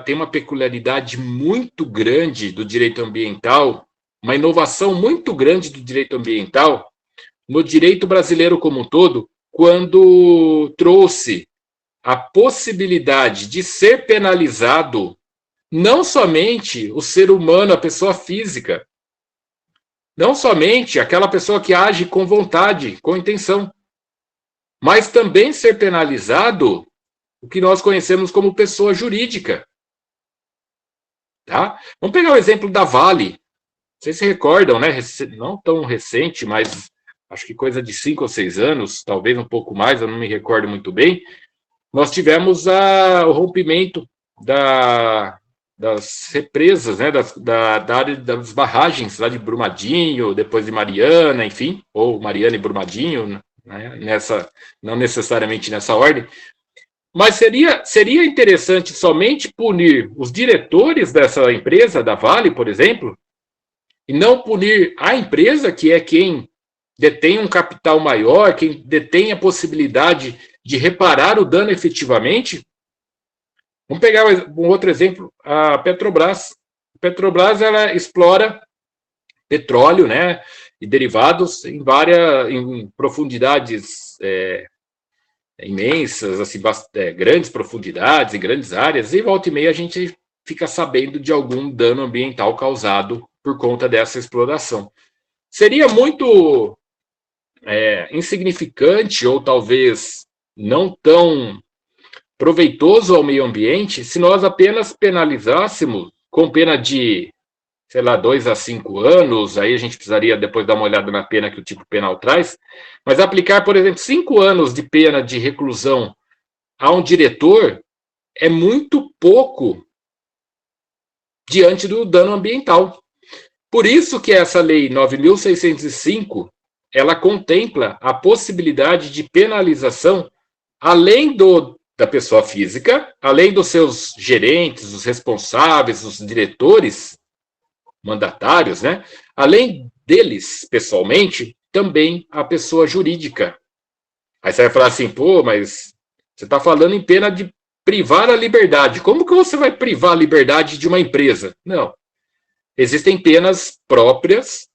tem uma peculiaridade muito grande do direito ambiental, uma inovação muito grande do direito ambiental no direito brasileiro como um todo, quando trouxe a possibilidade de ser penalizado não somente o ser humano, a pessoa física, não somente aquela pessoa que age com vontade, com intenção, mas também ser penalizado o que nós conhecemos como pessoa jurídica. Tá? Vamos pegar o exemplo da Vale. Vocês se recordam, né? Não tão recente, mas acho que coisa de 5 ou 6 anos, talvez um pouco mais, eu não me recordo muito bem. Nós tivemos o rompimento das represas, né? Da área das barragens, lá de Brumadinho, depois de Mariana, enfim, ou Mariana e Brumadinho, né? Não necessariamente nessa ordem. Mas seria interessante somente punir os diretores dessa empresa, da Vale, por exemplo, e não punir a empresa, que é quem detém um capital maior, quem detém a possibilidade de reparar o dano efetivamente. Vamos pegar um outro exemplo, a Petrobras. A Petrobras, ela explora petróleo, né, e derivados em profundidades imensas, assim, grandes profundidades, em grandes áreas, e volta e meia a gente fica sabendo de algum dano ambiental causado por conta dessa exploração. Seria muito insignificante, ou talvez não tão proveitoso ao meio ambiente, se nós apenas penalizássemos com pena de, sei lá, 2 a 5 anos, aí a gente precisaria depois dar uma olhada na pena que o tipo penal traz, mas aplicar, por exemplo, 5 anos de pena de reclusão a um diretor é muito pouco diante do dano ambiental. Por isso que essa lei 9.605, ela contempla a possibilidade de penalização além da pessoa física, além dos seus gerentes, os responsáveis, os diretores, mandatários, né? Além deles, pessoalmente, também a pessoa jurídica. Aí você vai falar assim, pô, mas você está falando em pena de privar a liberdade. Como que você vai privar a liberdade de uma empresa? Não. Existem penas próprias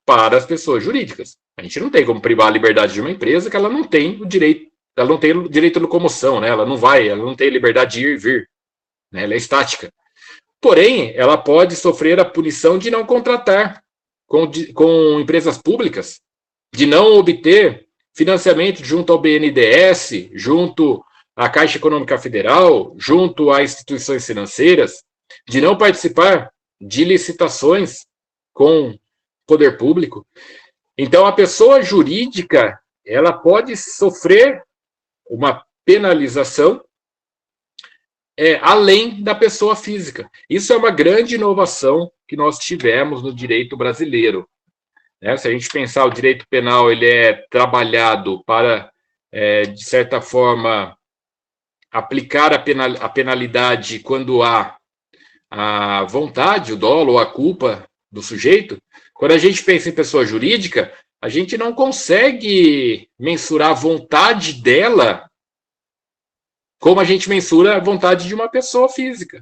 para as pessoas jurídicas. A gente não tem como privar a liberdade de uma empresa que ela não tem o direito de locomoção, né? Ela não tem liberdade de ir e vir, né? Ela é estática. Porém, ela pode sofrer a punição de não contratar com empresas públicas, de não obter financiamento junto ao BNDES, junto à Caixa Econômica Federal, junto a instituições financeiras, de não participar de licitações com o poder público. Então, a pessoa jurídica, ela pode sofrer uma penalização além da pessoa física. Isso é uma grande inovação que nós tivemos no direito brasileiro. Né? Se a gente pensar, o direito penal ele é trabalhado para, de certa forma, aplicar a penalidade quando há a vontade, o dolo ou a culpa do sujeito. Quando a gente pensa em pessoa jurídica, a gente não consegue mensurar a vontade dela como a gente mensura a vontade de uma pessoa física.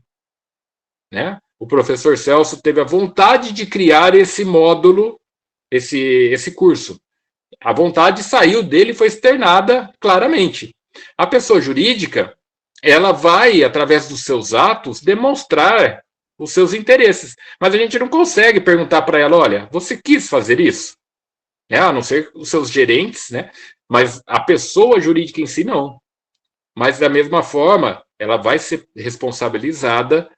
Né? O professor Celso teve a vontade de criar esse módulo, esse curso. A vontade saiu dele e foi externada claramente. A pessoa jurídica, ela vai, através dos seus atos, demonstrar os seus interesses. Mas a gente não consegue perguntar para ela, olha, você quis fazer isso? A não ser os seus gerentes, né? Mas a pessoa jurídica em si, não. Mas, da mesma forma, ela vai ser responsabilizada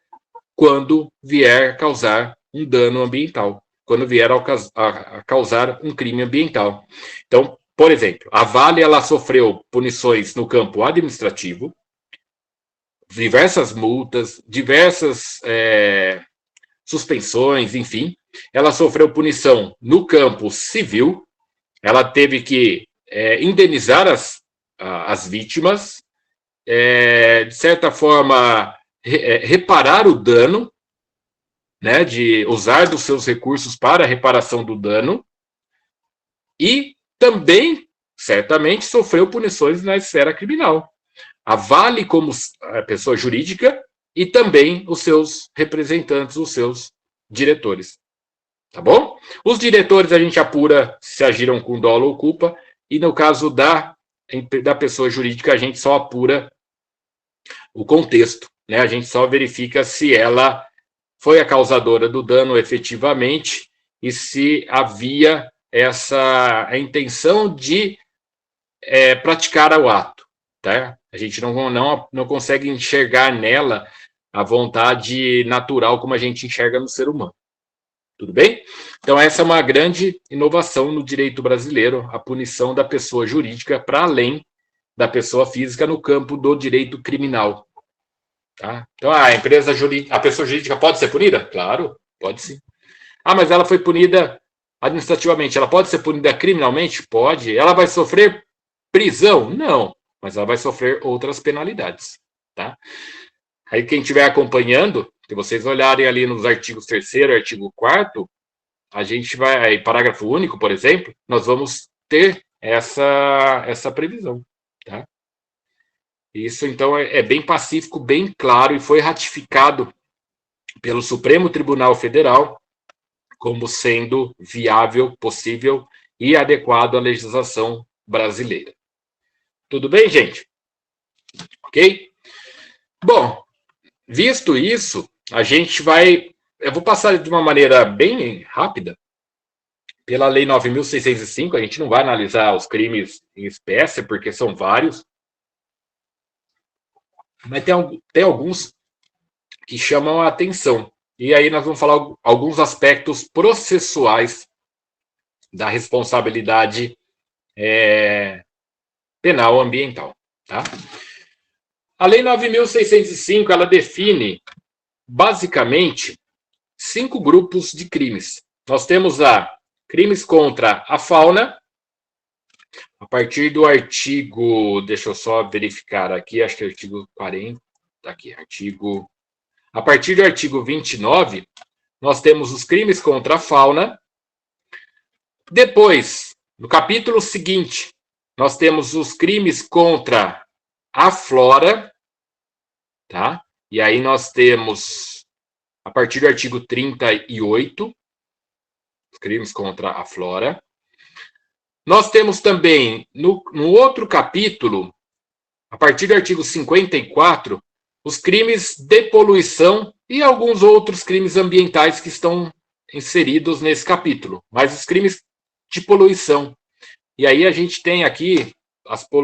quando vier causar um dano ambiental, quando vier a causar um crime ambiental. Então, por exemplo, a Vale ela sofreu punições no campo administrativo, diversas multas, diversas suspensões, enfim. Ela sofreu punição no campo civil, ela teve que indenizar as vítimas, de certa forma, reparar o dano, né, de usar dos seus recursos para a reparação do dano, e também, certamente, sofreu punições na esfera criminal. A Vale como pessoa jurídica e também os seus representantes, os seus diretores. Tá bom? Os diretores a gente apura se agiram com dolo ou culpa, e no caso da pessoa jurídica a gente só apura o contexto, né? A gente só verifica se ela foi a causadora do dano efetivamente e se havia a intenção de praticar o ato, tá? A gente não consegue enxergar nela a vontade natural como a gente enxerga no ser humano. Tudo bem? Então, essa é uma grande inovação no direito brasileiro, a punição da pessoa jurídica para além da pessoa física no campo do direito criminal. Tá? Então, a pessoa jurídica pode ser punida? Claro, pode sim. Ah, mas ela foi punida administrativamente. Ela pode ser punida criminalmente? Pode. Ela vai sofrer prisão? Não. Mas ela vai sofrer outras penalidades. Tá? Aí, quem estiver acompanhando, se vocês olharem ali nos artigos 3º e artigo 4º, a gente vai, parágrafo único, por exemplo, nós vamos ter essa previsão. Tá? Isso, então, é bem pacífico, bem claro, e foi ratificado pelo Supremo Tribunal Federal como sendo viável, possível e adequado à legislação brasileira. Tudo bem, gente? Ok? Bom, visto isso, a gente vai... Eu vou passar de uma maneira bem rápida pela Lei 9.605, a gente não vai analisar os crimes em espécie, porque são vários, mas tem alguns que chamam a atenção. E aí nós vamos falar alguns aspectos processuais da responsabilidade penal ambiental. Tá? A Lei 9.605, ela define, basicamente, 5 grupos de crimes. Nós temos crimes contra a fauna, a partir do artigo, deixa eu só verificar aqui, acho que é o artigo 40, aqui, a partir do artigo 29, nós temos os crimes contra a fauna. Depois, no capítulo seguinte, nós temos os crimes contra a flora, tá? E aí nós temos, a partir do artigo 38, os crimes contra a flora. Nós temos também, no outro capítulo, a partir do artigo 54, os crimes de poluição e alguns outros crimes ambientais que estão inseridos nesse capítulo, mas os crimes de poluição. E aí a gente tem aqui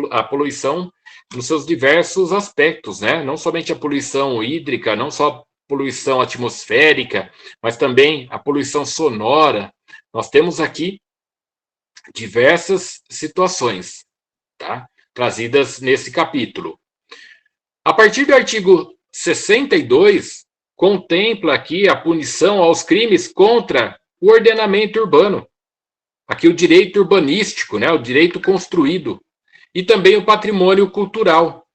a poluição nos seus diversos aspectos, né? Não somente a poluição hídrica, não só a poluição atmosférica, mas também a poluição sonora. Nós temos aqui diversas situações, tá? Trazidas nesse capítulo. A partir do artigo 62, contempla aqui a punição aos crimes contra o ordenamento urbano. Aqui o direito urbanístico, né, o direito construído. E também o patrimônio cultural.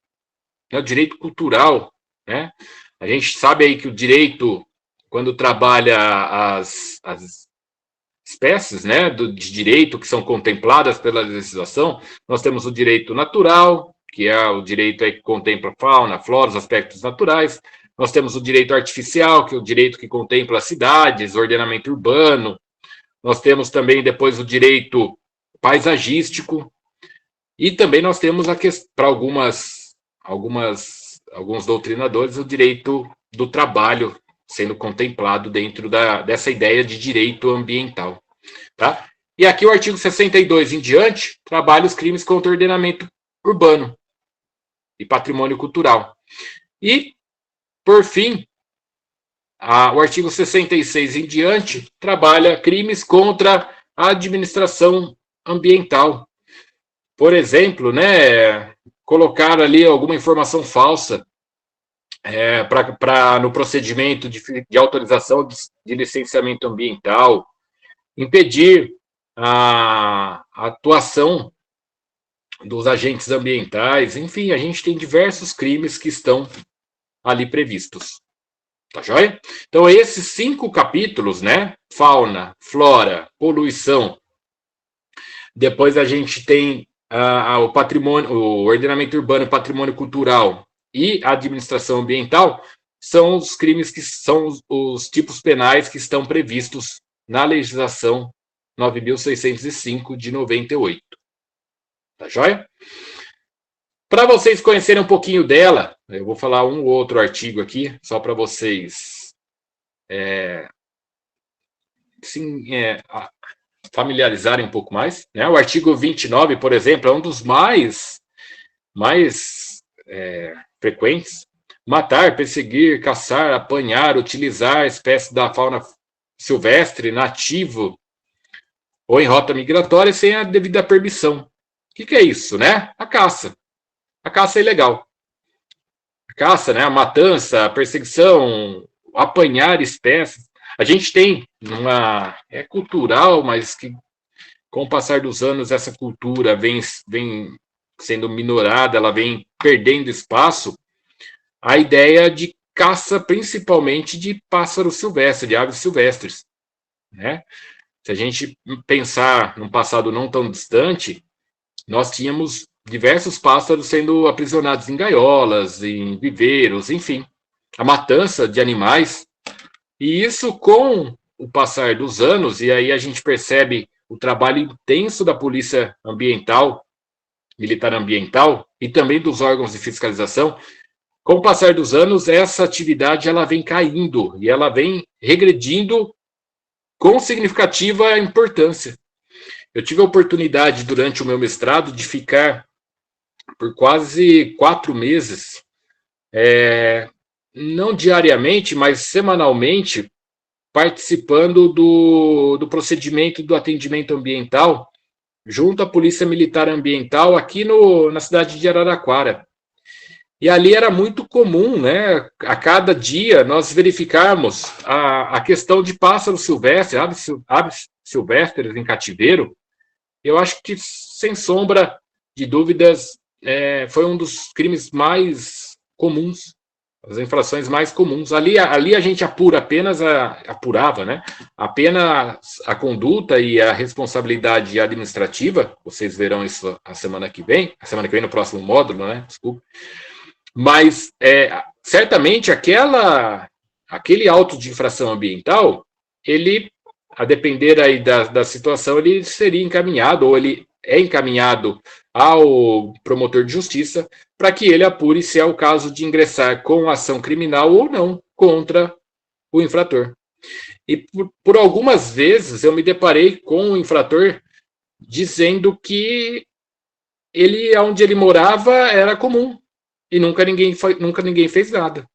Né, o direito cultural. Né? A gente sabe aí que o direito, quando trabalha as espécies, né, de direito que são contempladas pela legislação, nós temos o direito natural, que é o direito que contempla fauna, flora, os aspectos naturais. Nós temos o direito artificial, que é o direito que contempla cidades, ordenamento urbano. Nós temos também depois o direito paisagístico. E também nós temos, para alguns doutrinadores, o direito do trabalho sendo contemplado dentro dessa ideia de direito ambiental. Tá? E aqui o artigo 62 em diante trabalha os crimes contra o ordenamento urbano e patrimônio cultural. E, por fim, o artigo 66 em diante trabalha crimes contra a administração ambiental. Por exemplo, né, colocar ali alguma informação falsa no procedimento de autorização de licenciamento ambiental, impedir a atuação dos agentes ambientais, enfim, a gente tem diversos crimes que estão ali previstos. Tá joia? Então, esses 5 capítulos, né? Fauna, flora, poluição. Depois a gente tem o patrimônio, o ordenamento urbano, patrimônio cultural e a administração ambiental, são os crimes que são os tipos penais que estão previstos na legislação 9.605 de 98. Tá joia? Para vocês conhecerem um pouquinho dela, eu vou falar um ou outro artigo aqui, só para vocês familiarizarem um pouco mais, né? O artigo 29, por exemplo, é um dos mais frequentes. Matar, perseguir, caçar, apanhar, utilizar espécies da fauna silvestre, nativo ou em rota migratória sem a devida permissão. O que é isso, né? A caça. A caça é ilegal. A caça, né? A matança, a perseguição, apanhar espécies. A gente tem é cultural, mas que com o passar dos anos essa cultura vem sendo minorada, ela vem perdendo espaço. A ideia de caça, principalmente de pássaros silvestres, de aves silvestres, né? Se a gente pensar num passado não tão distante, nós tínhamos diversos pássaros sendo aprisionados em gaiolas, em viveiros, enfim, a matança de animais. E isso, com o passar dos anos, e aí a gente percebe o trabalho intenso da Polícia Ambiental, Militar Ambiental, e também dos órgãos de fiscalização. Com o passar dos anos, essa atividade ela vem caindo e ela vem regredindo com significativa importância. Eu tive a oportunidade, durante o meu mestrado, de ficar por quase 4 meses, não diariamente, mas semanalmente, participando do procedimento do atendimento ambiental junto à Polícia Militar Ambiental aqui na cidade de Araraquara. E ali era muito comum, né, a cada dia nós verificarmos a questão de pássaros silvestres, aves silvestres em cativeiro. Eu acho que, sem sombra de dúvidas, foi um dos crimes mais comuns, as infrações mais comuns. Ali a gente apurava, né, apenas a conduta e a responsabilidade administrativa. Vocês verão isso a semana que vem no próximo módulo, né, desculpa. Mas, certamente, aquele auto de infração ambiental, ele, a depender aí da situação, ele seria encaminhado, ou ele é encaminhado ao promotor de justiça, para que ele apure se é o caso de ingressar com ação criminal ou não contra o infrator. E por algumas vezes eu me deparei com o infrator dizendo que onde ele morava era comum, e nunca ninguém fez nada,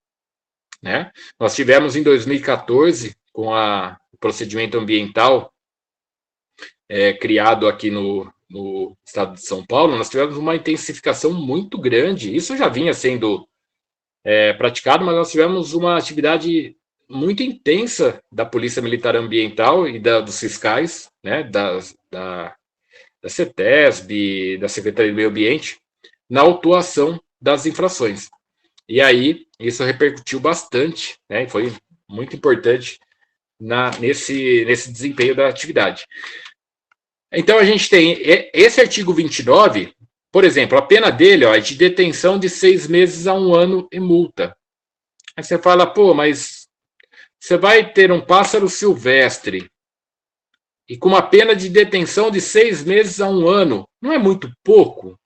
né? Nós tivemos em 2014, com o procedimento ambiental criado aqui no estado de São Paulo, nós tivemos uma intensificação muito grande. Isso já vinha sendo praticado, mas nós tivemos uma atividade muito intensa da Polícia Militar Ambiental e dos fiscais, né, da CETESB, da Secretaria do Meio Ambiente, na autuação das infrações. E aí, isso repercutiu bastante, né? Foi muito importante nesse desempenho da atividade. Então, a gente tem esse artigo 29, por exemplo, a pena dele é de detenção de 6 meses a 1 ano e multa. Aí você fala, pô, mas você vai ter um pássaro silvestre e com uma pena de detenção de 6 meses a 1 ano, não é muito pouco?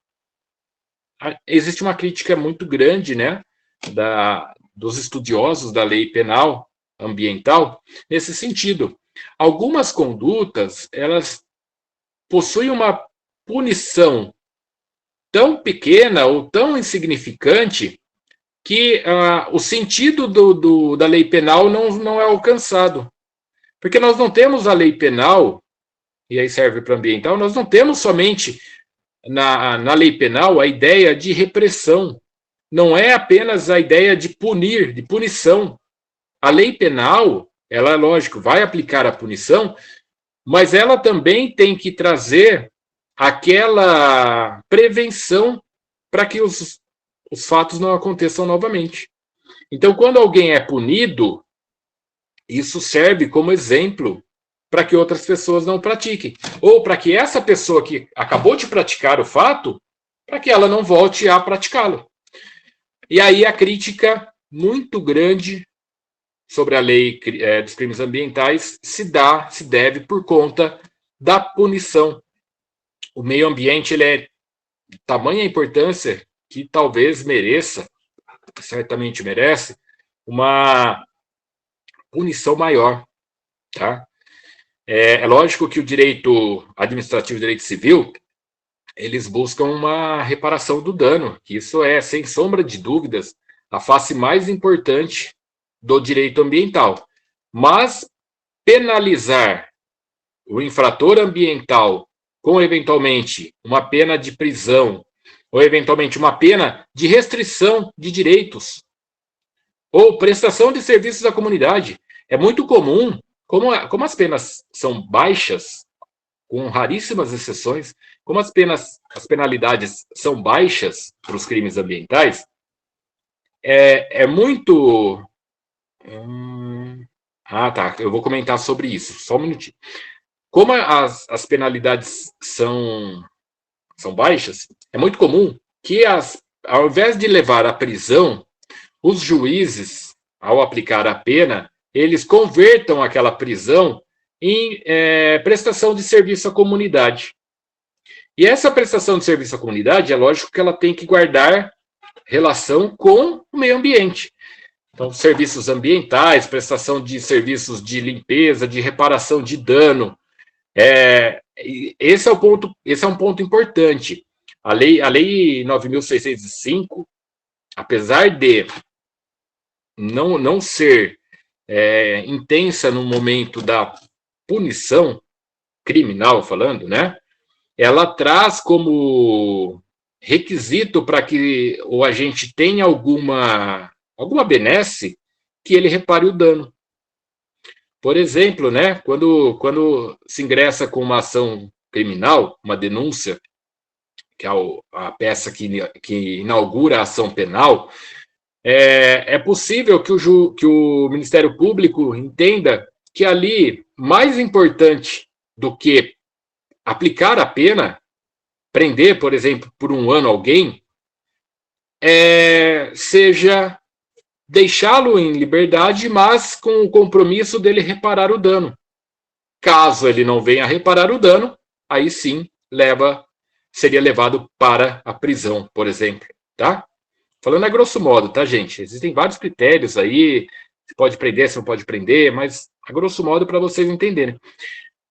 Existe uma crítica muito grande, né, dos estudiosos da lei penal ambiental nesse sentido. Algumas condutas, elas possuem uma punição tão pequena ou tão insignificante que o sentido da lei penal não é alcançado. Porque nós não temos a lei penal, e aí serve para ambiental, nós não temos somente na lei penal a ideia de repressão. Não é apenas a ideia de punir, de punição. A lei penal, ela, lógico, vai aplicar a punição, mas ela também tem que trazer aquela prevenção para que os fatos não aconteçam novamente. Então, quando alguém é punido, isso serve como exemplo para que outras pessoas não pratiquem. Ou para que essa pessoa que acabou de praticar o fato, para que ela não volte a praticá-lo. E aí a crítica muito grande sobre a lei dos crimes ambientais se deve por conta da punição. O meio ambiente, ele é de tamanha importância que talvez mereça, certamente merece, uma punição maior, tá? É lógico que o direito administrativo e o direito civil, eles buscam uma reparação do dano, que isso é, sem sombra de dúvidas, a face mais importante do direito ambiental. Mas penalizar o infrator ambiental com, eventualmente, uma pena de prisão, ou, eventualmente, uma pena de restrição de direitos, ou prestação de serviços à comunidade, é muito comum, como as penas são baixas, com raríssimas exceções, como as penalidades são baixas para os crimes ambientais, é muito... tá, eu vou comentar sobre isso, só um minutinho. Como as penalidades são baixas, é muito comum que, ao invés de levar à prisão, os juízes, ao aplicar a pena, eles convertam aquela prisão em prestação de serviço à comunidade. E essa prestação de serviço à comunidade, é lógico que ela tem que guardar relação com o meio ambiente. Então, serviços ambientais, prestação de serviços de limpeza, de reparação de dano. Esse é um ponto importante. A lei 9.605, apesar de não ser intensa no momento da punição criminal, falando, né? Ela traz como requisito para que o agente tenha alguma benesse, que ele repare o dano. Por exemplo, né, quando se ingressa com uma ação criminal, uma denúncia, que é a peça que inaugura a ação penal, é possível que o Ministério Público entenda que ali, mais importante do que aplicar a pena, prender, por exemplo, por 1 ano alguém, seja deixá-lo em liberdade, mas com o compromisso dele reparar o dano. Caso ele não venha reparar o dano, aí sim seria levado para a prisão, por exemplo, tá? Falando a grosso modo, tá, gente? Existem vários critérios aí, se pode prender, se não pode prender, mas a grosso modo para vocês entenderem.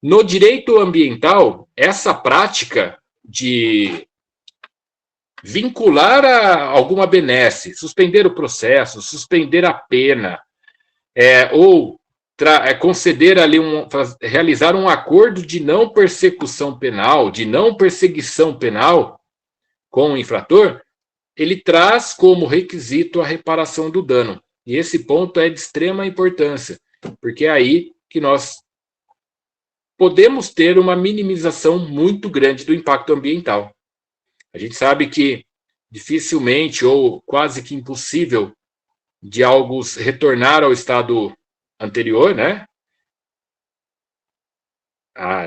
No direito ambiental, essa prática de vincular a alguma benesse, suspender o processo, suspender a pena, ou conceder ali realizar um acordo de não persecução penal, de não perseguição penal com o infrator, ele traz como requisito a reparação do dano. E esse ponto é de extrema importância, porque é aí que nós podemos ter uma minimização muito grande do impacto ambiental. A gente sabe que dificilmente ou quase que impossível de algo retornar ao estado anterior, né?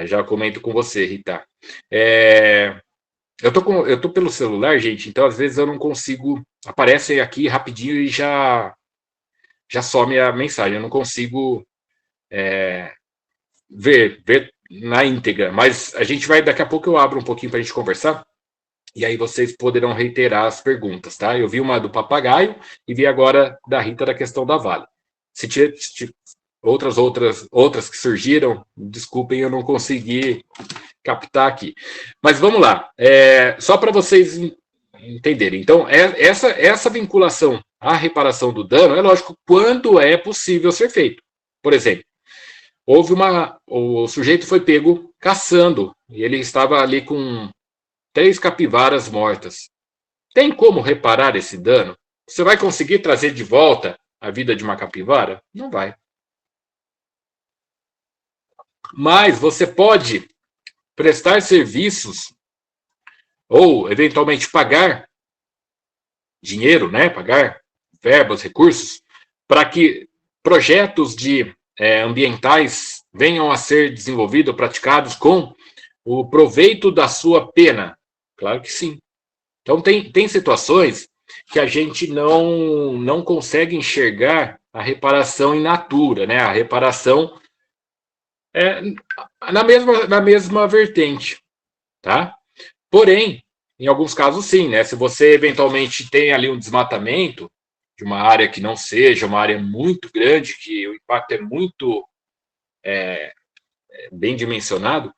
Já comento com você, Rita. Eu tô pelo celular, gente, então às vezes eu não consigo... Aparece aqui rapidinho e já some a mensagem. Eu não consigo ver na íntegra, mas a gente vai... Daqui a pouco eu abro um pouquinho para a gente conversar, e aí vocês poderão reiterar as perguntas, tá? Eu vi uma do papagaio e vi agora da Rita da questão da Vale. Se outras que surgiram, desculpem, eu não consegui captar aqui. Mas vamos lá, só para vocês entenderem. Então, essa vinculação à reparação do dano, é lógico, quando é possível ser feito. Por exemplo, o sujeito foi pego caçando, e ele estava ali com 3 capivaras mortas. Tem como reparar esse dano? Você vai conseguir trazer de volta a vida de uma capivara? Não vai. Mas você pode prestar serviços ou, eventualmente, pagar dinheiro, né? Pagar verbas, recursos, para que projetos ambientais venham a ser desenvolvidos, praticados com o proveito da sua pena. Claro que sim. Então, tem situações que a gente não consegue enxergar a reparação in natura, né? A reparação na mesma vertente, tá? Porém, em alguns casos, sim, né? Se você eventualmente tem ali um desmatamento de uma área que não seja uma área muito grande, que o impacto é muito bem dimensionado,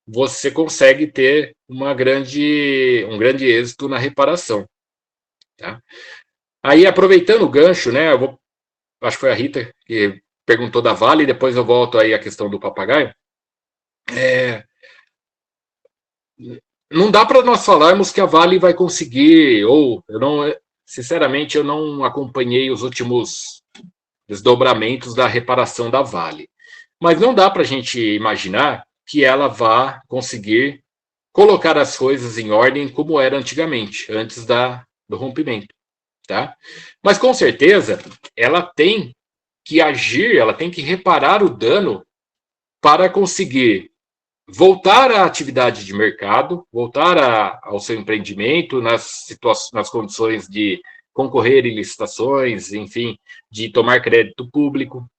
você consegue ter um grande êxito na reparação. Tá? Aí, aproveitando o gancho, né, acho que foi a Rita que perguntou da Vale, depois eu volto aí à questão do papagaio. Não dá para nós falarmos que a Vale vai conseguir, ou sinceramente, eu não acompanhei os últimos desdobramentos da reparação da Vale. Mas não dá para a gente imaginar que ela vá conseguir colocar as coisas em ordem como era antigamente, antes do rompimento. Tá? Mas, com certeza, ela tem que agir, ela tem que reparar o dano para conseguir voltar à atividade de mercado, voltar ao seu empreendimento nas condições de concorrer em licitações, enfim, de tomar crédito público.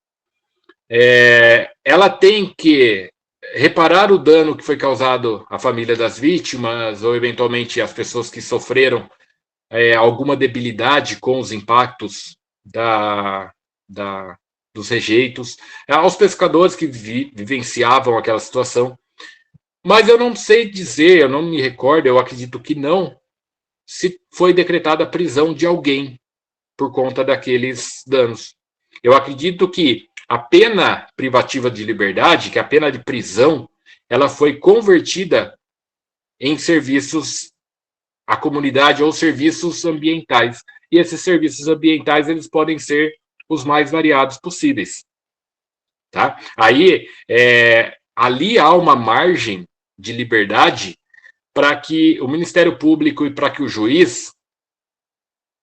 Ela tem que reparar o dano que foi causado à família das vítimas ou, eventualmente, às pessoas que sofreram alguma debilidade com os impactos dos rejeitos, aos pescadores que vivenciavam aquela situação. Mas eu não sei dizer, eu não me recordo, eu acredito que não, se foi decretada a prisão de alguém por conta daqueles danos. Eu acredito que a pena privativa de liberdade, que é a pena de prisão, ela foi convertida em serviços à comunidade ou serviços ambientais. E esses serviços ambientais, eles podem ser os mais variados possíveis. Tá? Aí, ali há uma margem de liberdade para que o Ministério Público e para que o juiz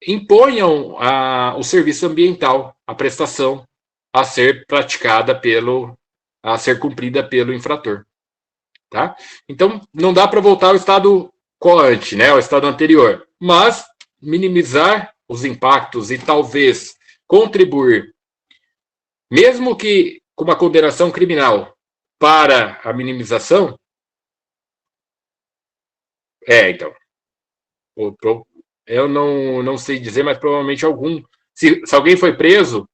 imponham o serviço ambiental, a prestação a ser praticada a ser cumprida pelo infrator. Tá? Então, não dá para voltar ao estado coante, né, ao estado anterior, mas minimizar os impactos e talvez contribuir, mesmo que com uma condenação criminal, para a minimização. Então, eu não sei dizer, mas provavelmente se alguém foi preso,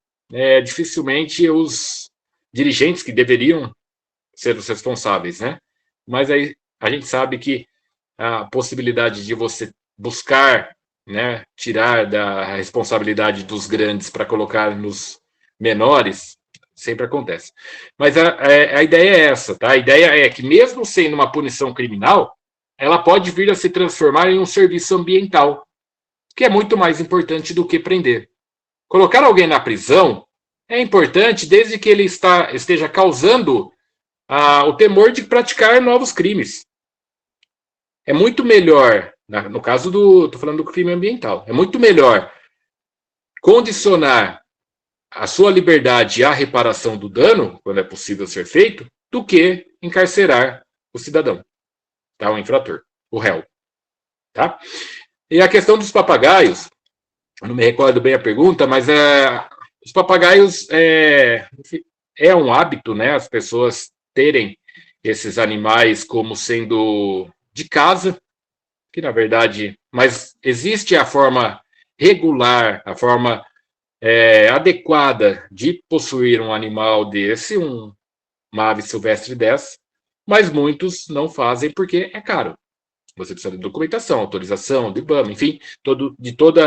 dificilmente os dirigentes que deveriam ser os responsáveis, né? Mas aí a gente sabe que a possibilidade de você buscar, né, tirar da responsabilidade dos grandes para colocar nos menores sempre acontece. Mas a ideia é essa, tá? A ideia é que, mesmo sendo uma punição criminal, ela pode vir a se transformar em um serviço ambiental, que é muito mais importante do que prender. Colocar alguém na prisão é importante desde que ele esteja causando o temor de praticar novos crimes. É muito melhor, no caso estou falando do crime ambiental, é muito melhor condicionar a sua liberdade à reparação do dano, quando é possível ser feito, do que encarcerar o cidadão, tá? O infrator, o réu. Tá? E a questão dos papagaios, eu não me recordo bem a pergunta, mas os papagaios é um hábito, né? As pessoas terem esses animais como sendo de casa, que na verdade, mas existe a forma regular, a forma adequada de possuir um animal desse, uma ave silvestre dessa, mas muitos não fazem porque é caro. Você precisa de documentação, autorização, do IBAMA, enfim, de todas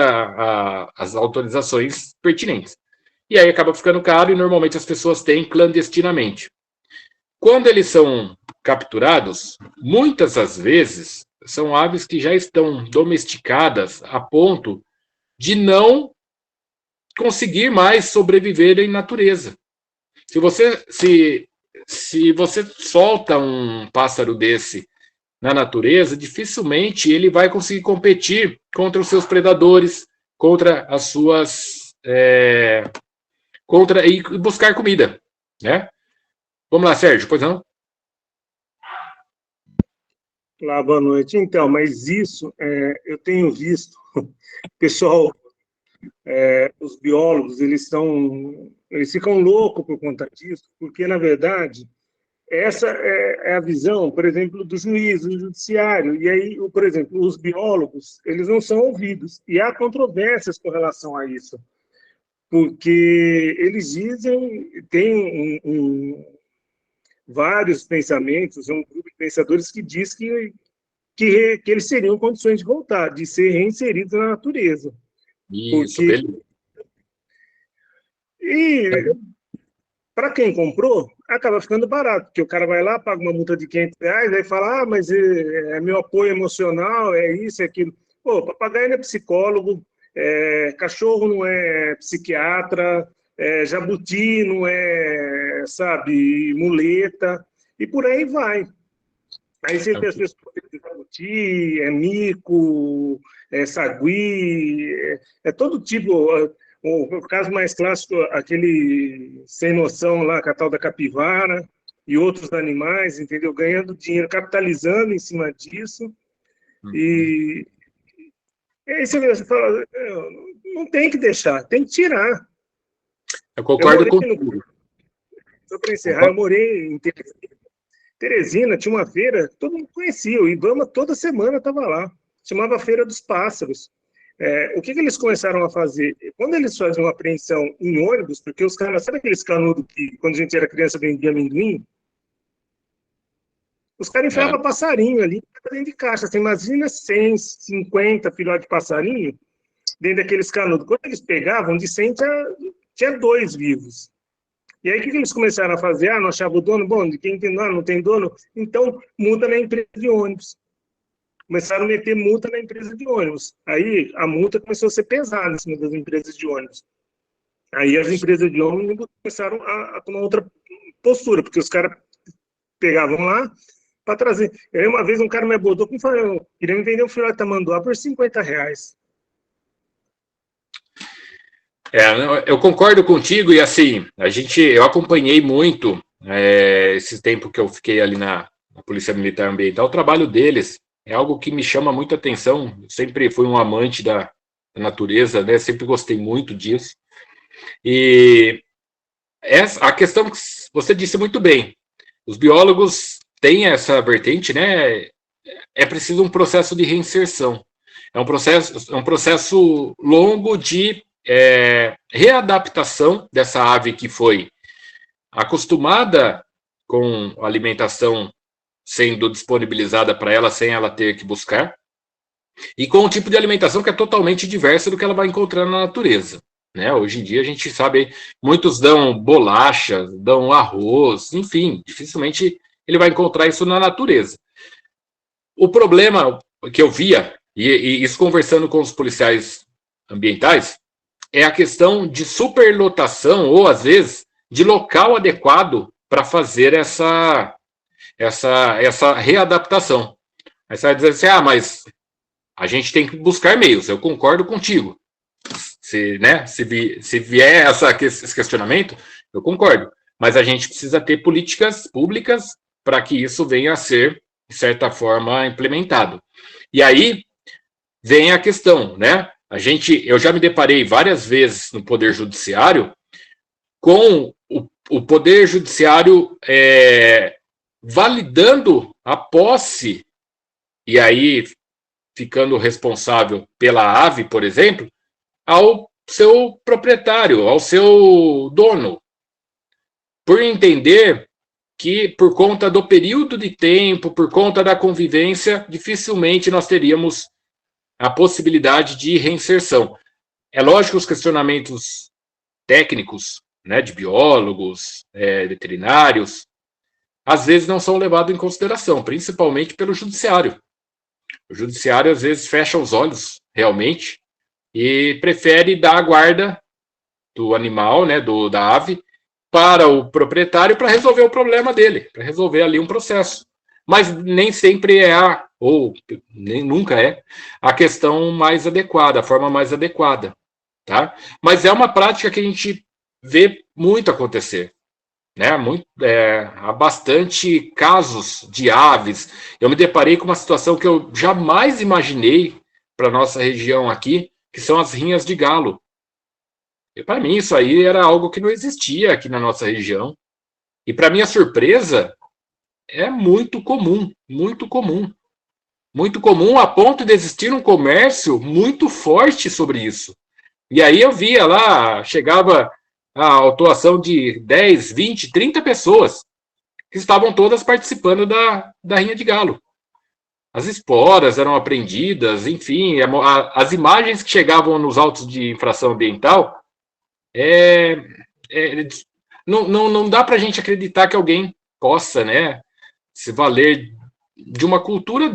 as autorizações pertinentes. E aí acaba ficando caro e normalmente as pessoas têm clandestinamente. Quando eles são capturados, muitas das vezes são aves que já estão domesticadas a ponto de não conseguir mais sobreviver em natureza. Se você solta um pássaro desse na natureza, dificilmente ele vai conseguir competir contra os seus predadores, contra as suas e buscar comida, né? Vamos lá, Sérgio, pois não? Olá, boa noite. Então, mas isso eu tenho visto, pessoal, os biólogos, eles ficam loucos por conta disso, porque, na verdade, essa é a visão, por exemplo, do juiz, do judiciário. E aí, por exemplo, os biólogos, eles não são ouvidos. E há controvérsias com relação a isso, porque eles dizem, tem vários pensamentos, um grupo de pensadores que diz que eles teriam condições de voltar, de ser reinseridos na natureza. Isso, Porque, beleza. e para quem comprou, acaba ficando barato, porque o cara vai lá, paga uma multa de R$500, aí fala, mas é meu apoio emocional, é isso, é aquilo. Pô, papagaio não é psicólogo, cachorro não é psiquiatra, jabuti não é, sabe, muleta, e por aí vai. Aí você tem as pessoas que jabuti, mico, sagui, todo tipo. O caso mais clássico, aquele sem noção lá, com a tal da capivara e outros animais, entendeu? Ganhando dinheiro, capitalizando em cima disso. E aí você fala, não tem que deixar, tem que tirar. Eu concordo com Só para encerrar, eu morei em Teresina, tinha uma feira, todo mundo conhecia, o Ibama toda semana estava lá, chamava Feira dos Pássaros. O que eles começaram a fazer? Quando eles faziam uma apreensão em ônibus, porque os caras, sabe aqueles canudos que, quando a gente era criança, vendia amendoim? Os caras enfiavam passarinho ali dentro de caixa. Você imagina 150 filhotes de passarinho dentro daqueles canudos. Quando eles pegavam, de 100 tinha 2 vivos. E aí, o que eles começaram a fazer? Não achava o dono? Bom, de quem tem dono, não tem dono? Então, multa na empresa de ônibus. Começaram a meter multa na empresa de ônibus. Aí, a multa começou a ser pesada em cima das empresas de ônibus. Aí, as empresas de ônibus começaram a tomar outra postura, porque os caras pegavam lá para trazer. Aí, uma vez, um cara me abordou e falou, queria me vender um filhote de tamanduá por R$50. Eu concordo contigo e assim, eu acompanhei muito esse tempo que eu fiquei ali na Polícia Militar Ambiental, o trabalho deles é algo que me chama muita atenção, eu sempre fui um amante da natureza, né? Sempre gostei muito disso, e a questão que você disse muito bem, os biólogos têm essa vertente, né? É preciso um processo de reinserção, é um processo longo de readaptação dessa ave que foi acostumada com a alimentação sendo disponibilizada para ela sem ela ter que buscar, e com um tipo de alimentação que é totalmente diversa do que ela vai encontrar na natureza, né? Hoje em dia a gente sabe, muitos dão bolacha, dão arroz, enfim, dificilmente ele vai encontrar isso na natureza. O problema que eu via, e isso conversando com os policiais ambientais, é a questão de superlotação, ou às vezes, de local adequado para fazer essa readaptação. Aí você vai dizer assim, mas a gente tem que buscar meios, eu concordo contigo. Se vier esse questionamento, eu concordo. Mas a gente precisa ter políticas públicas para que isso venha a ser, de certa forma, implementado. E aí vem a questão, né? Eu já me deparei várias vezes no Poder Judiciário com o Poder Judiciário validando a posse, e aí ficando responsável pela ave, por exemplo, ao seu proprietário, ao seu dono, por entender que, por conta do período de tempo, por conta da convivência, dificilmente nós teríamos a possibilidade de reinserção. É lógico que os questionamentos técnicos, né, de biólogos, veterinários, às vezes não são levados em consideração, principalmente pelo judiciário. O judiciário, às vezes, fecha os olhos, realmente, e prefere dar a guarda do animal, né, da ave, para o proprietário para resolver o problema dele, para resolver ali um processo. Mas nem sempre ou nem nunca é, a questão mais adequada, a forma mais adequada, tá? Mas é uma prática que a gente vê muito acontecer, né? Há bastante casos de aves. Eu me deparei com uma situação que eu jamais imaginei para nossa região aqui, que são as rinhas de galo. E para mim isso aí era algo que não existia aqui na nossa região. E para minha surpresa, é muito comum, muito comum. Muito comum a ponto de existir um comércio muito forte sobre isso. E aí eu via lá, chegava a autuação de 10, 20, 30 pessoas que estavam todas participando da rinha de galo. As esporas eram apreendidas, enfim, as imagens que chegavam nos autos de infração ambiental, não dá para a gente acreditar que alguém possa, né, se valer de uma cultura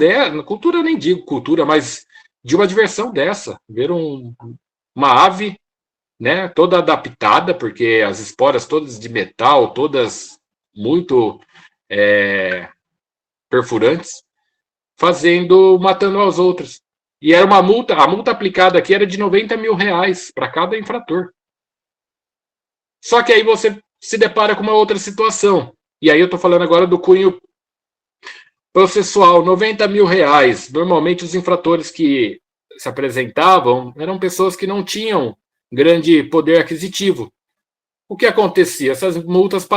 cultura nem digo cultura, mas de uma diversão dessa, ver uma ave, né, toda adaptada, porque as esporas todas de metal, todas muito perfurantes, matando as outras. E era a multa aplicada aqui era de R$90 mil para cada infrator. Só que aí você se depara com uma outra situação. E aí eu estou falando agora do cunho processual, R$90 mil. Normalmente os infratores que se apresentavam eram pessoas que não tinham grande poder aquisitivo. O que acontecia? Essas multas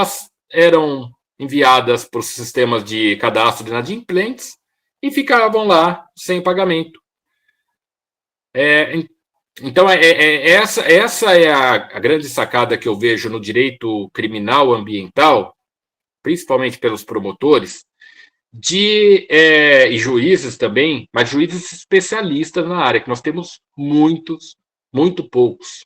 eram enviadas para os sistemas de cadastro de inadimplentes e ficavam lá sem pagamento. Então, essa é a grande sacada que eu vejo no direito criminal ambiental, principalmente pelos promotores, e juízes também, mas juízes especialistas na área, que nós temos muitos, muito poucos.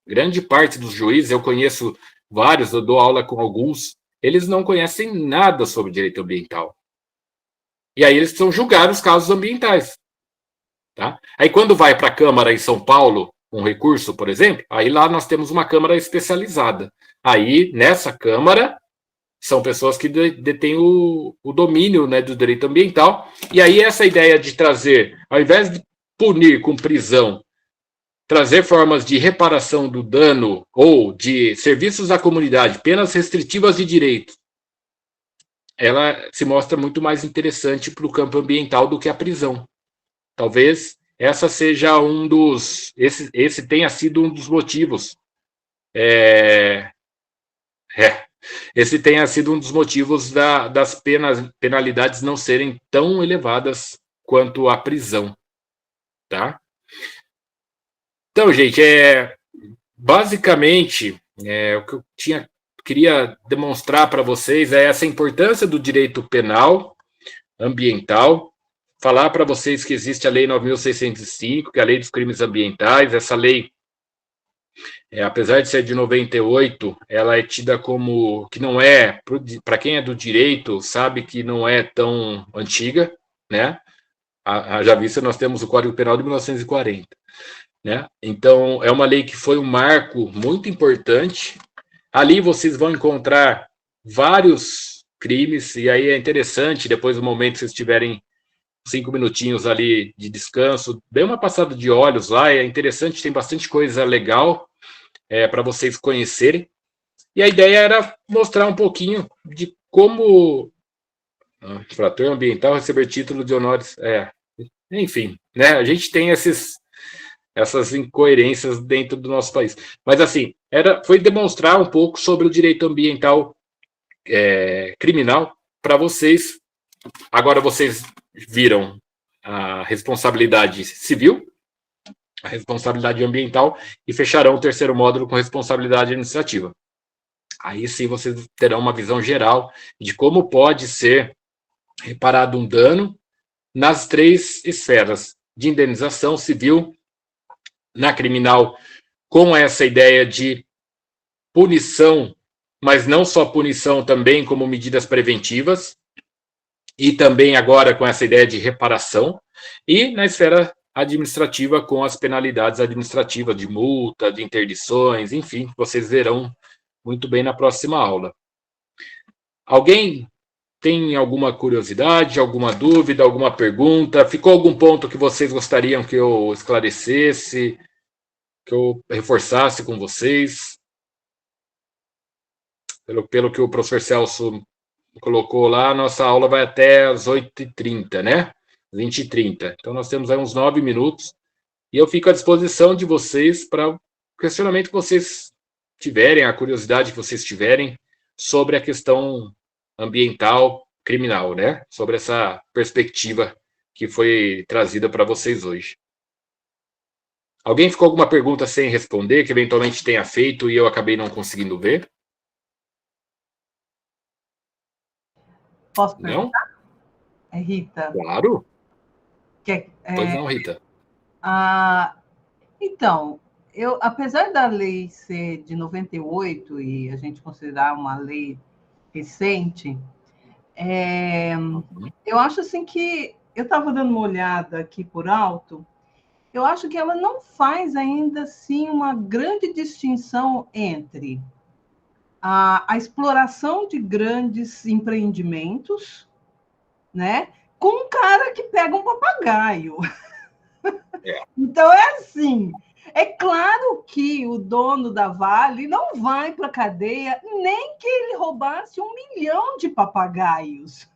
Grande parte dos juízes, eu conheço vários, eu dou aula com alguns, eles não conhecem nada sobre direito ambiental. E aí eles precisam julgar os casos ambientais. Tá? Aí quando vai para a Câmara em São Paulo, um recurso, por exemplo, aí lá nós temos uma Câmara especializada. Aí, nessa Câmara, são pessoas que detêm o domínio, né, do direito ambiental. E aí essa ideia de trazer, ao invés de punir com prisão, trazer formas de reparação do dano ou de serviços à comunidade, penas restritivas de direitos, ela se mostra muito mais interessante para o campo ambiental do que a prisão. Talvez essa seja esse tenha sido um dos motivos. Esse tenha sido um dos motivos das penalidades não serem tão elevadas quanto a prisão. Tá? Então, gente, basicamente, o que eu queria demonstrar para vocês é essa importância do direito penal ambiental, falar para vocês que existe a Lei 9.605, que é a Lei dos Crimes Ambientais. Essa lei, apesar de ser de 98, ela é tida como que não é, para quem é do direito, sabe que não é tão antiga, né? Já visto, nós temos o Código Penal de 1940. Né? Então, é uma lei que foi um marco muito importante. Ali vocês vão encontrar vários crimes, e aí é interessante, depois do momento que vocês tiverem 5 minutinhos ali de descanso, dê uma passada de olhos lá, é interessante, tem bastante coisa legal para vocês conhecerem. E a ideia era mostrar um pouquinho de como infrator ambiental receber título de honores. Enfim, né? A gente tem essas incoerências dentro do nosso país. Mas, assim, foi demonstrar um pouco sobre o direito ambiental criminal para vocês. Agora vocês viram a responsabilidade civil, a responsabilidade ambiental, e fecharão o terceiro módulo com responsabilidade administrativa. Aí sim vocês terão uma visão geral de como pode ser reparado um dano nas 3 esferas de indenização civil, na criminal, com essa ideia de punição, mas não só punição, também como medidas preventivas, e também agora com essa ideia de reparação, e na esfera administrativa com as penalidades administrativas de multa, de interdições, enfim, vocês verão muito bem na próxima aula. Alguém tem alguma curiosidade, alguma dúvida, alguma pergunta? Ficou algum ponto que vocês gostariam que eu esclarecesse, que eu reforçasse com vocês? Pelo que o professor Celso colocou lá, nossa aula vai até às 8h30, né? 20h30. Então, nós temos aí uns 9 minutos. E eu fico à disposição de vocês para o questionamento que vocês tiverem, a curiosidade que vocês tiverem sobre a questão ambiental criminal, né? Sobre essa perspectiva que foi trazida para vocês hoje. Alguém ficou alguma pergunta sem responder, que eventualmente tenha feito e eu acabei não conseguindo ver? Posso Não? perguntar? É Rita. Claro. Pois É, não, Rita. então, apesar da lei ser de 98 e a gente considerar uma lei recente, eu acho assim que eu estava dando uma olhada aqui por alto. Eu acho que ela não faz ainda assim uma grande distinção entre a exploração de grandes empreendimentos, né, com um cara que pega um papagaio. Então é assim. É claro que o dono da Vale não vai para a cadeia nem que ele roubasse 1 milhão de papagaios.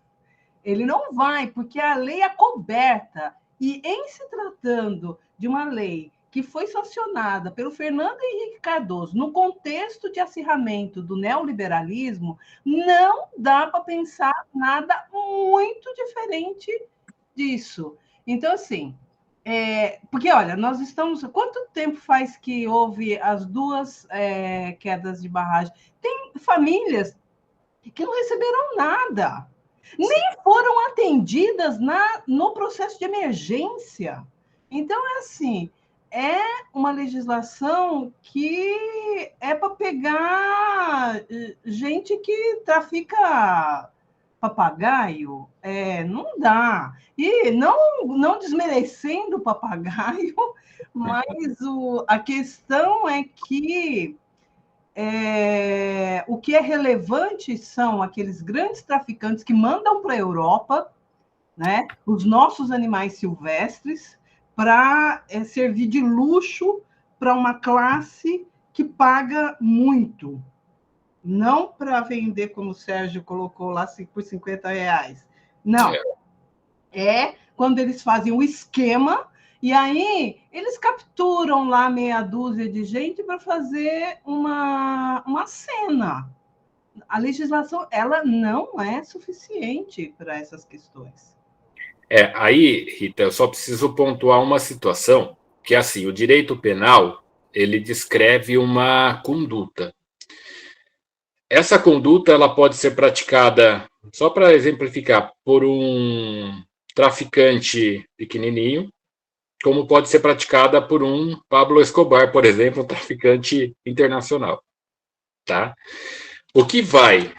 Ele não vai, porque a lei é coberta. E em se tratando de uma lei que foi sancionada pelo Fernando Henrique Cardoso no contexto de acirramento do neoliberalismo, não dá para pensar nada muito diferente disso. Então, assim, porque, olha, nós estamos... Quanto tempo faz que houve as duas quedas de barragem? Tem famílias que não receberam nada, nem foram atendidas no processo de emergência. Então, é assim, é uma legislação que é para pegar gente que trafica papagaio, não dá. E não desmerecendo o papagaio, mas a questão é que o que é relevante são aqueles grandes traficantes que mandam para a Europa, né, os nossos animais silvestres, para servir de luxo para uma classe que paga muito. Não para vender, como o Sérgio colocou lá, por R$50. Não. É quando eles fazem o esquema, e aí eles capturam lá meia dúzia de gente para fazer uma cena. A legislação, ela não é suficiente para essas questões. Aí, Rita, eu só preciso pontuar uma situação, que é assim, o direito penal, ele descreve uma conduta. Essa conduta, ela pode ser praticada, só para exemplificar, por um traficante pequenininho, como pode ser praticada por um Pablo Escobar, por exemplo, um traficante internacional. Tá? O que vai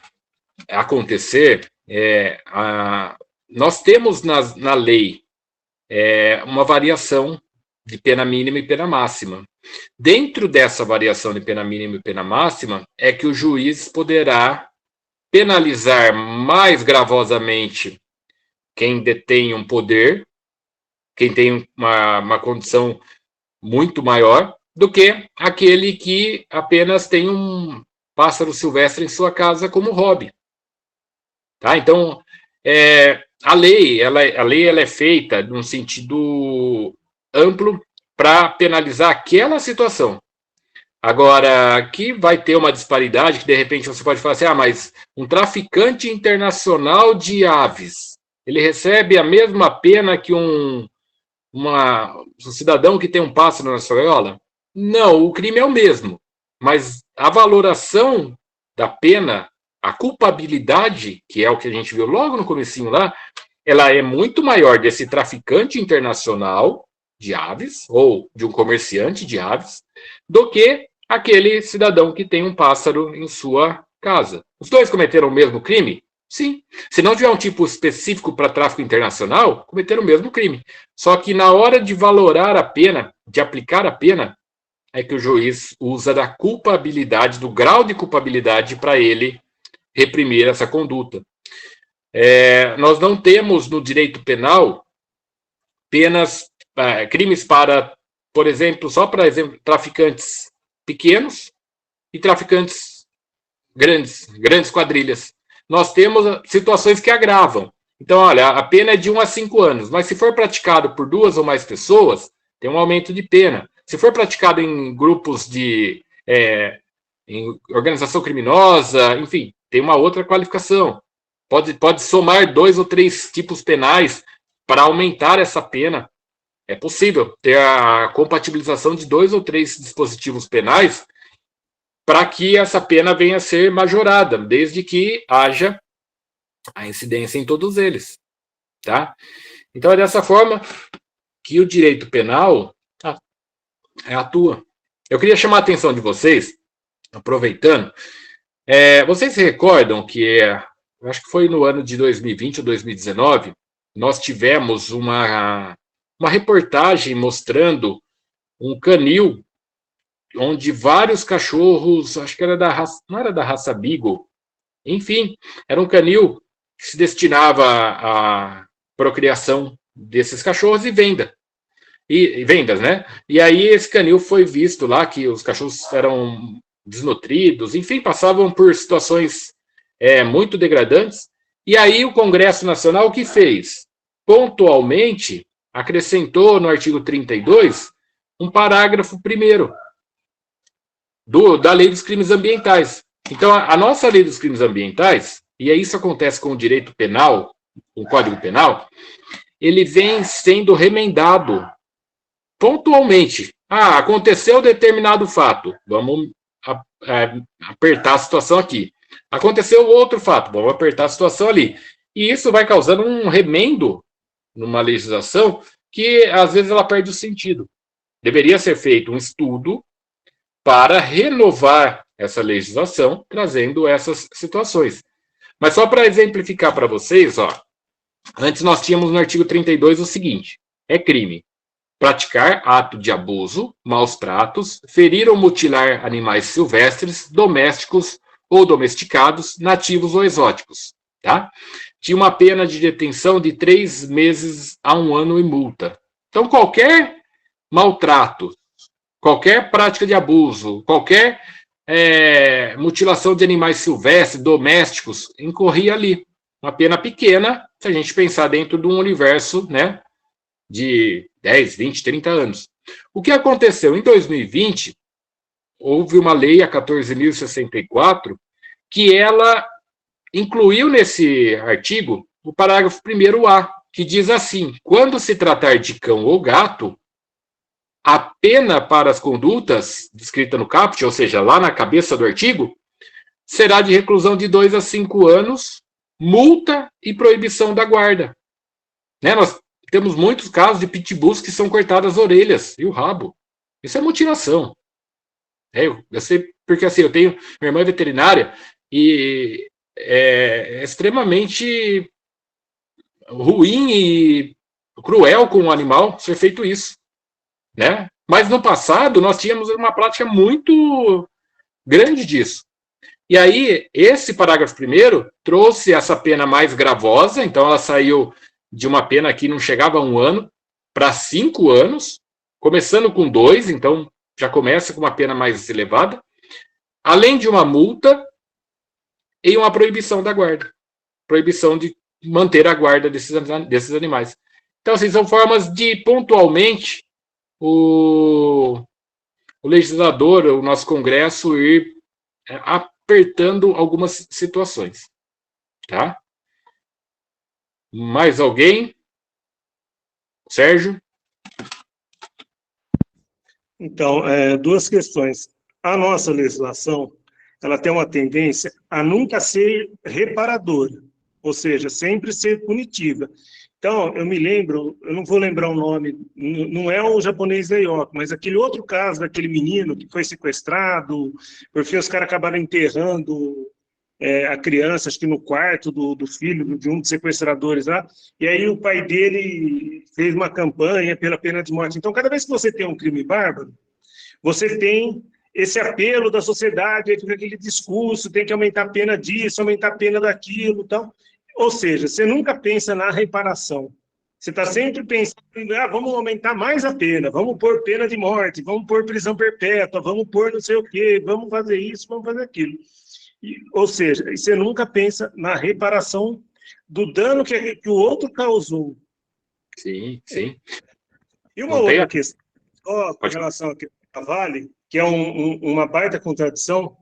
acontecer nós temos na lei uma variação de pena mínima e pena máxima. Dentro dessa variação de pena mínima e pena máxima é que o juiz poderá penalizar mais gravosamente quem detém um poder, quem tem uma condição muito maior, do que aquele que apenas tem um pássaro silvestre em sua casa como hobby. Tá? Então, a lei ela é feita num sentido amplo para penalizar aquela situação. Agora, aqui vai ter uma disparidade que, de repente, você pode falar assim, mas um traficante internacional de aves, ele recebe a mesma pena que um cidadão que tem um pássaro na sua gaiola? Não, o crime é o mesmo, mas a valoração da pena, a culpabilidade, que é o que a gente viu logo no comecinho lá, ela é muito maior desse traficante internacional de aves, ou de um comerciante de aves, do que aquele cidadão que tem um pássaro em sua casa. Os dois cometeram o mesmo crime? Sim. Se não tiver um tipo específico para tráfico internacional, cometeram o mesmo crime. Só que na hora de valorar a pena, de aplicar a pena, é que o juiz usa da culpabilidade, do grau de culpabilidade para ele reprimir essa conduta. Nós não temos no direito penal penas, crimes para, por exemplo, só para exemplo, traficantes pequenos e traficantes grandes quadrilhas. Nós temos situações que agravam. Então, olha, a pena é de 1 a 5 anos, mas se for praticado por 2 ou mais pessoas, tem um aumento de pena. Se for praticado em grupos em organização criminosa, enfim, tem uma outra qualificação. Pode somar 2 ou 3 tipos penais para aumentar essa pena. É possível ter a compatibilização de 2 ou 3 dispositivos penais para que essa pena venha a ser majorada, desde que haja a incidência em todos eles, tá? Então, é dessa forma que o direito penal atua. Eu queria chamar a atenção de vocês, aproveitando, vocês se recordam que, eu acho que foi no ano de 2020 ou 2019, nós tivemos uma reportagem mostrando um canil onde vários cachorros, acho que era da raça, não era da raça Beagle, enfim, era um canil que se destinava à procriação desses cachorros e vendas, né? E aí esse canil foi visto lá que os cachorros eram desnutridos, enfim, passavam por situações muito degradantes. E aí o Congresso Nacional o que fez? Pontualmente acrescentou no artigo 32 um parágrafo 1º da Lei dos Crimes Ambientais. Então, a nossa Lei dos Crimes Ambientais, e isso acontece com o direito penal, o Código Penal, ele vem sendo remendado pontualmente. Aconteceu determinado fato, vamos apertar a situação aqui. Aconteceu outro fato, vamos apertar a situação ali. E isso vai causando um remendo numa legislação que, às vezes, ela perde o sentido. Deveria ser feito um estudo para renovar essa legislação, trazendo essas situações. Mas só para exemplificar para vocês, antes nós tínhamos no artigo 32 o seguinte: é crime praticar ato de abuso, maus tratos, ferir ou mutilar animais silvestres, domésticos ou domesticados, nativos ou exóticos, tá? Tinha uma pena de detenção de 3 meses a 1 ano e multa. Então, qualquer maltrato, qualquer prática de abuso, qualquer mutilação de animais silvestres, domésticos, incorria ali. Uma pena pequena, se a gente pensar dentro de um universo, né, de 10, 20, 30 anos. O que aconteceu? Em 2020, houve uma lei, a 14.064, que ela incluiu nesse artigo o parágrafo 1º A, que diz assim: quando se tratar de cão ou gato, a pena para as condutas descrita no caput, ou seja, lá na cabeça do artigo, será de reclusão de 2 a 5 anos, multa e proibição da guarda. Né? Nós temos muitos casos de pitbulls que são cortadas as orelhas e o rabo. Isso é mutilação. Eu sei, porque assim, minha irmã é veterinária e é extremamente ruim e cruel com o animal ser feito isso. Né? Mas no passado nós tínhamos uma prática muito grande disso. E aí, esse parágrafo 1º trouxe essa pena mais gravosa, então ela saiu de uma pena que não chegava a 1 ano para 5 anos, começando com 2, então já começa com uma pena mais elevada, além de uma multa e uma proibição da guarda, proibição de manter a guarda desses animais. Então, assim, são formas de, pontualmente, o legislador, o nosso Congresso, ir apertando algumas situações. Tá? Mais alguém? Sérgio? Então, 2 questões. A nossa legislação, ela tem uma tendência a nunca ser reparadora, ou seja, sempre ser punitiva. Então, eu me lembro, eu não vou lembrar o nome, não é o japonês da Ioki, mas aquele outro caso daquele menino que foi sequestrado, porque os caras acabaram enterrando a criança, acho que no quarto do filho de um dos sequestradores lá, e aí o pai dele fez uma campanha pela pena de morte. Então, cada vez que você tem um crime bárbaro, você tem esse apelo da sociedade, aquele discurso, tem que aumentar a pena disso, aumentar a pena daquilo, tal. Ou seja, você nunca pensa na reparação. Você está sempre pensando, vamos aumentar mais a pena, vamos pôr pena de morte, vamos pôr prisão perpétua, vamos pôr não sei o quê, vamos fazer isso, vamos fazer aquilo. Ou seja, você nunca pensa na reparação do dano que o outro causou. Sim, sim. E uma outra questão, só com relação à Vale, que é uma baita contradição,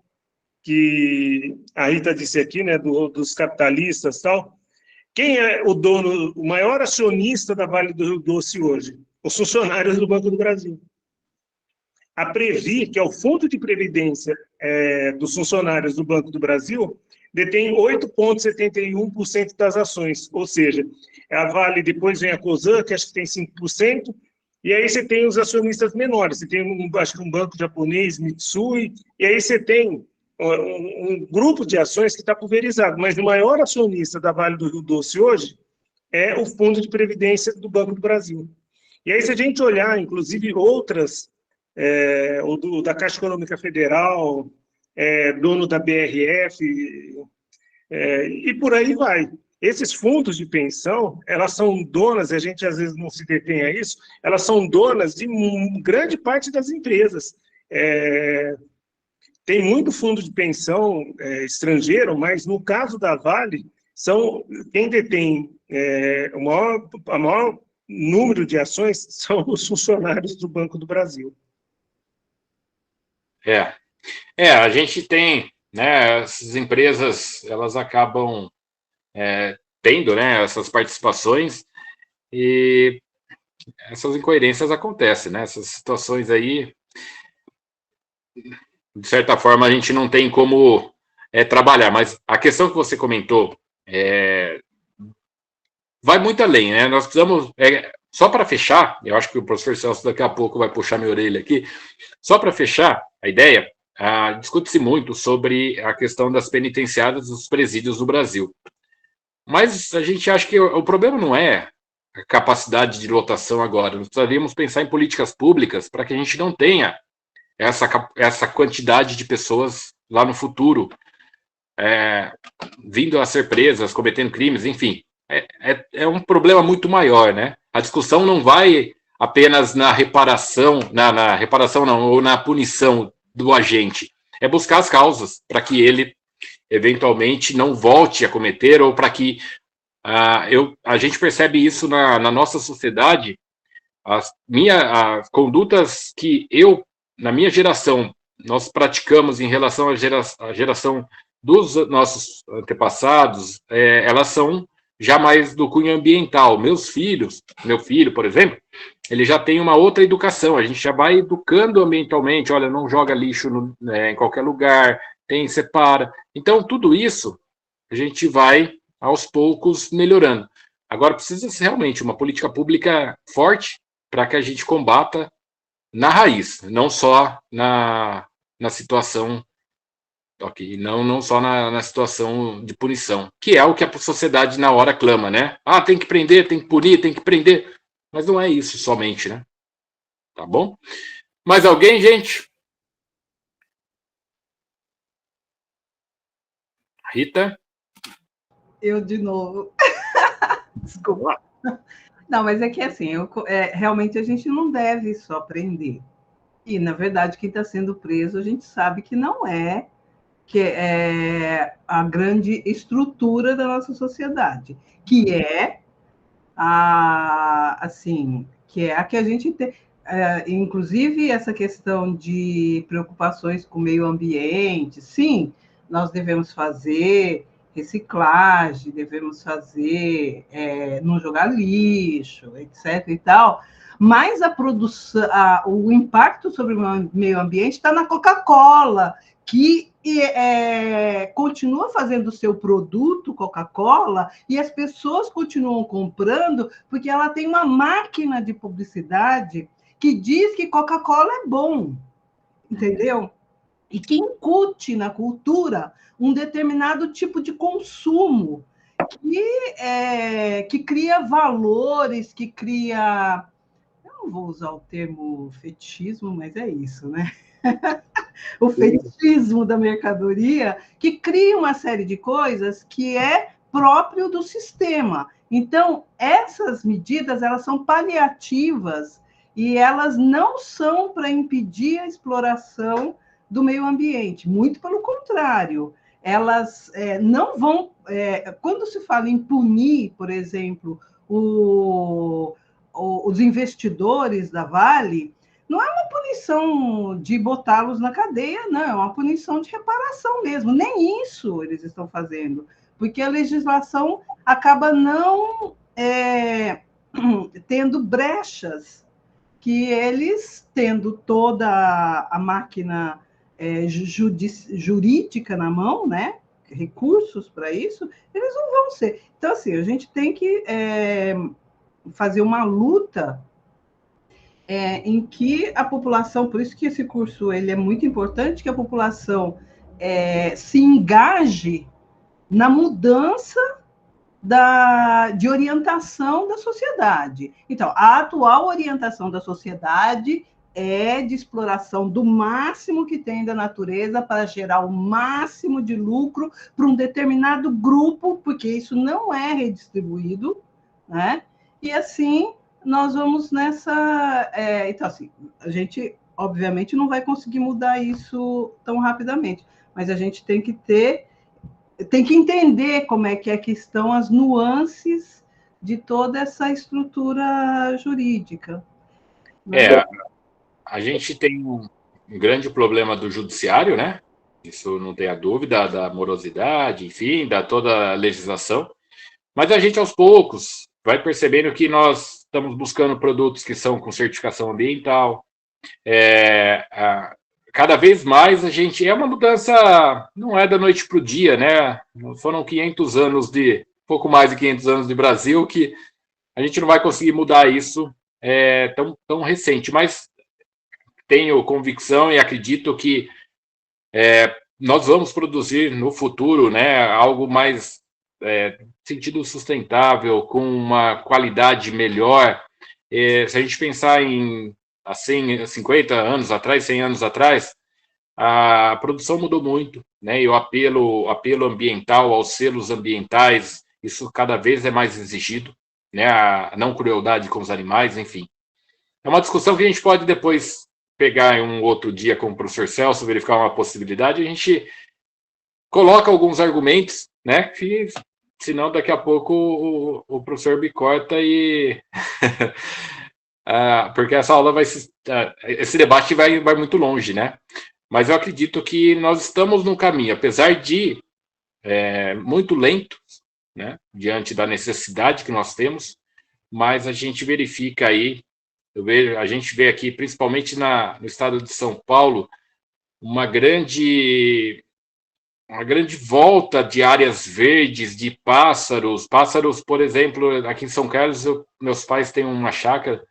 que a Rita disse aqui, né, dos capitalistas e tal. Quem é o dono, o maior acionista da Vale do Rio Doce hoje? Os funcionários do Banco do Brasil. A Previ, que é o Fundo de Previdência dos funcionários do Banco do Brasil detém 8,71% das ações, ou seja, a Vale, depois vem a Cosan, que acho que tem 5%, e aí você tem os acionistas menores, você tem, acho que um banco japonês, Mitsui, e aí você tem um grupo de ações que está pulverizado, mas o maior acionista da Vale do Rio Doce hoje é o Fundo de Previdência do Banco do Brasil. E aí, se a gente olhar, inclusive, outras, o da Caixa Econômica Federal, dono da BRF, e por aí vai. Esses fundos de pensão, elas são donas, a gente às vezes não se detém a isso, elas são donas de grande parte das empresas. Tem muito fundo de pensão estrangeiro, mas no caso da Vale, quem detém o maior número de ações são os funcionários do Banco do Brasil. A gente tem, né, essas empresas, elas acabam tendo, né, essas participações, e essas incoerências acontecem, né, essas situações aí, de certa forma, a gente não tem como trabalhar, mas a questão que você comentou vai muito além, né? Nós precisamos, só para fechar, eu acho que o professor Celso daqui a pouco vai puxar minha orelha aqui, só para fechar a ideia, discute-se muito sobre a questão das penitenciárias dos presídios do Brasil. Mas a gente acha que o problema não é a capacidade de lotação agora, nós precisaríamos pensar em políticas públicas para que a gente não tenha essa quantidade de pessoas lá no futuro vindo a ser presas, cometendo crimes, enfim. É um problema muito maior, né? A discussão não vai apenas na reparação, na reparação não, ou na punição do agente. É buscar as causas para que ele, eventualmente, não volte a cometer, ou para que a gente percebe isso na nossa sociedade. As condutas que na minha geração, nós praticamos em relação à geração dos nossos antepassados, elas são já mais do cunho ambiental. Meu filho, por exemplo, ele já tem uma outra educação, a gente já vai educando ambientalmente, olha, não joga lixo em qualquer lugar, separa. Então, tudo isso a gente vai, aos poucos, melhorando. Agora, precisa ser realmente uma política pública forte para que a gente combata na raiz, não só na situação, não só na situação de punição, que é o que a sociedade na hora clama, né? Tem que prender, tem que punir, tem que prender. Mas não é isso somente, né? Tá bom? Mais alguém, gente? Rita? Eu de novo. Desculpa. Não, mas é que assim, realmente a gente não deve só prender. E, na verdade, quem está sendo preso, a gente sabe que não que é a grande estrutura da nossa sociedade, que é a que a gente tem. Inclusive, essa questão de preocupações com o meio ambiente, sim, nós devemos fazer reciclagem, devemos fazer, não jogar lixo, etc. e tal, mas a produção, o impacto sobre o meio ambiente está na Coca-Cola, que continua fazendo o seu produto Coca-Cola e as pessoas continuam comprando porque ela tem uma máquina de publicidade que diz que Coca-Cola é bom, entendeu? E que incute na cultura um determinado tipo de consumo que cria valores, que cria... Eu não vou usar o termo fetichismo, mas é isso, né? O fetichismo da mercadoria, que cria uma série de coisas que é próprio do sistema. Então, essas medidas, elas são paliativas e elas não são para impedir a exploração do meio ambiente, muito pelo contrário. Elas não vão... quando se fala em punir, por exemplo, os investidores da Vale, não é uma punição de botá-los na cadeia, não, é uma punição de reparação mesmo. Nem isso eles estão fazendo, porque a legislação acaba não tendo brechas que eles, tendo toda a máquina jurídica na mão, né? Recursos para isso, eles não vão ser. Então, assim, a gente tem que fazer uma luta em que a população, por isso que esse curso ele é muito importante, que a população se engaje na mudança de orientação da sociedade. Então, a atual orientação da sociedade é de exploração do máximo que tem da natureza para gerar o máximo de lucro para um determinado grupo, porque isso não é redistribuído, né? E assim nós vamos nessa... então, assim, a gente, obviamente, não vai conseguir mudar isso tão rapidamente, mas a gente tem que entender como é que estão as nuances de toda essa estrutura jurídica. Né? A gente tem um grande problema do judiciário, né? Isso não tem a dúvida, da morosidade, enfim, da toda a legislação. Mas a gente, aos poucos, vai percebendo que nós estamos buscando produtos que são com certificação ambiental. Cada vez mais a gente... É uma mudança, não é da noite para o dia, né? Foram 500 anos pouco mais de 500 anos de Brasil, que a gente não vai conseguir mudar isso tão recente. Mas tenho convicção e acredito que nós vamos produzir no futuro, né, algo mais sentido sustentável, com uma qualidade melhor. Se a gente pensar em 50 anos atrás, 100 anos atrás, a produção mudou muito, né, e o apelo ambiental, aos selos ambientais, isso cada vez é mais exigido, né, a não crueldade com os animais, enfim. É uma discussão que a gente pode depois pegar em um outro dia com o professor Celso, verificar uma possibilidade, a gente coloca alguns argumentos, né, que senão daqui a pouco o professor me corta e... porque essa aula esse debate vai muito longe, né? Mas eu acredito que nós estamos no caminho, apesar de muito lento, né, diante da necessidade que nós temos, mas a gente verifica aí, a gente vê aqui, principalmente no estado de São Paulo, uma grande volta de áreas verdes, de pássaros. Pássaros, por exemplo, aqui em São Carlos, meus pais têm uma chácara,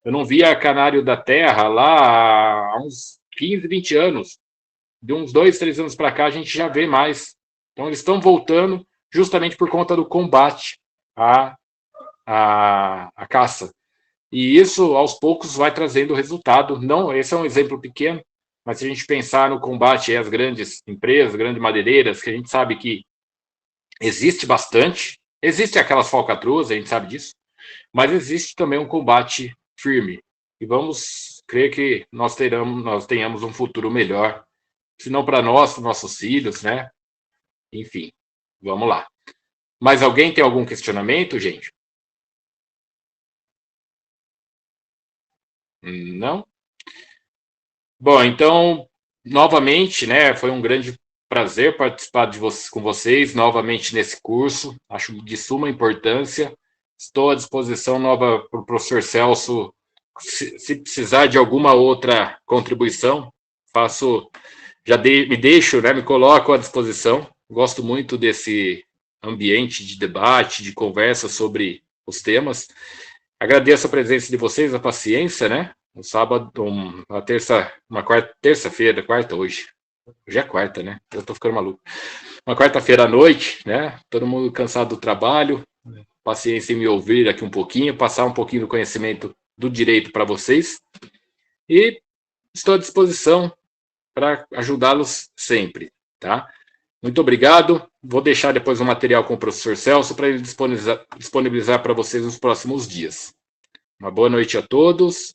eu não via canário da terra lá há uns 15, 20 anos. De uns 2, 3 anos para cá, a gente já vê mais. Então, eles estão voltando justamente por conta do combate à caça. E isso, aos poucos, vai trazendo resultado. Não, esse é um exemplo pequeno, mas se a gente pensar no combate às grandes empresas, grandes madeireiras, que a gente sabe que existe bastante, existe aquelas falcatruas, a gente sabe disso, mas existe também um combate firme. E vamos crer que nós tenhamos um futuro melhor, se não para nós, para nossos filhos, né? Enfim, vamos lá. Mas alguém tem algum questionamento, gente? Não? Bom, então, novamente, né, foi um grande prazer participar com vocês novamente nesse curso, acho de suma importância. Estou à disposição nova para o professor Celso, se precisar de alguma outra contribuição, me coloco à disposição. Gosto muito desse ambiente de debate, de conversa sobre os temas. Agradeço a presença de vocês, a paciência, né? Um sábado, quarta hoje. Hoje é quarta, né? Eu tô ficando maluco. Uma quarta-feira à noite, né? Todo mundo cansado do trabalho. Paciência em me ouvir aqui um pouquinho, passar um pouquinho do conhecimento do direito para vocês. E estou à disposição para ajudá-los sempre, tá? Muito obrigado. Vou deixar depois um material com o professor Celso para ele disponibilizar para vocês nos próximos dias. Uma boa noite a todos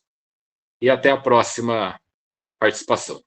e até a próxima participação.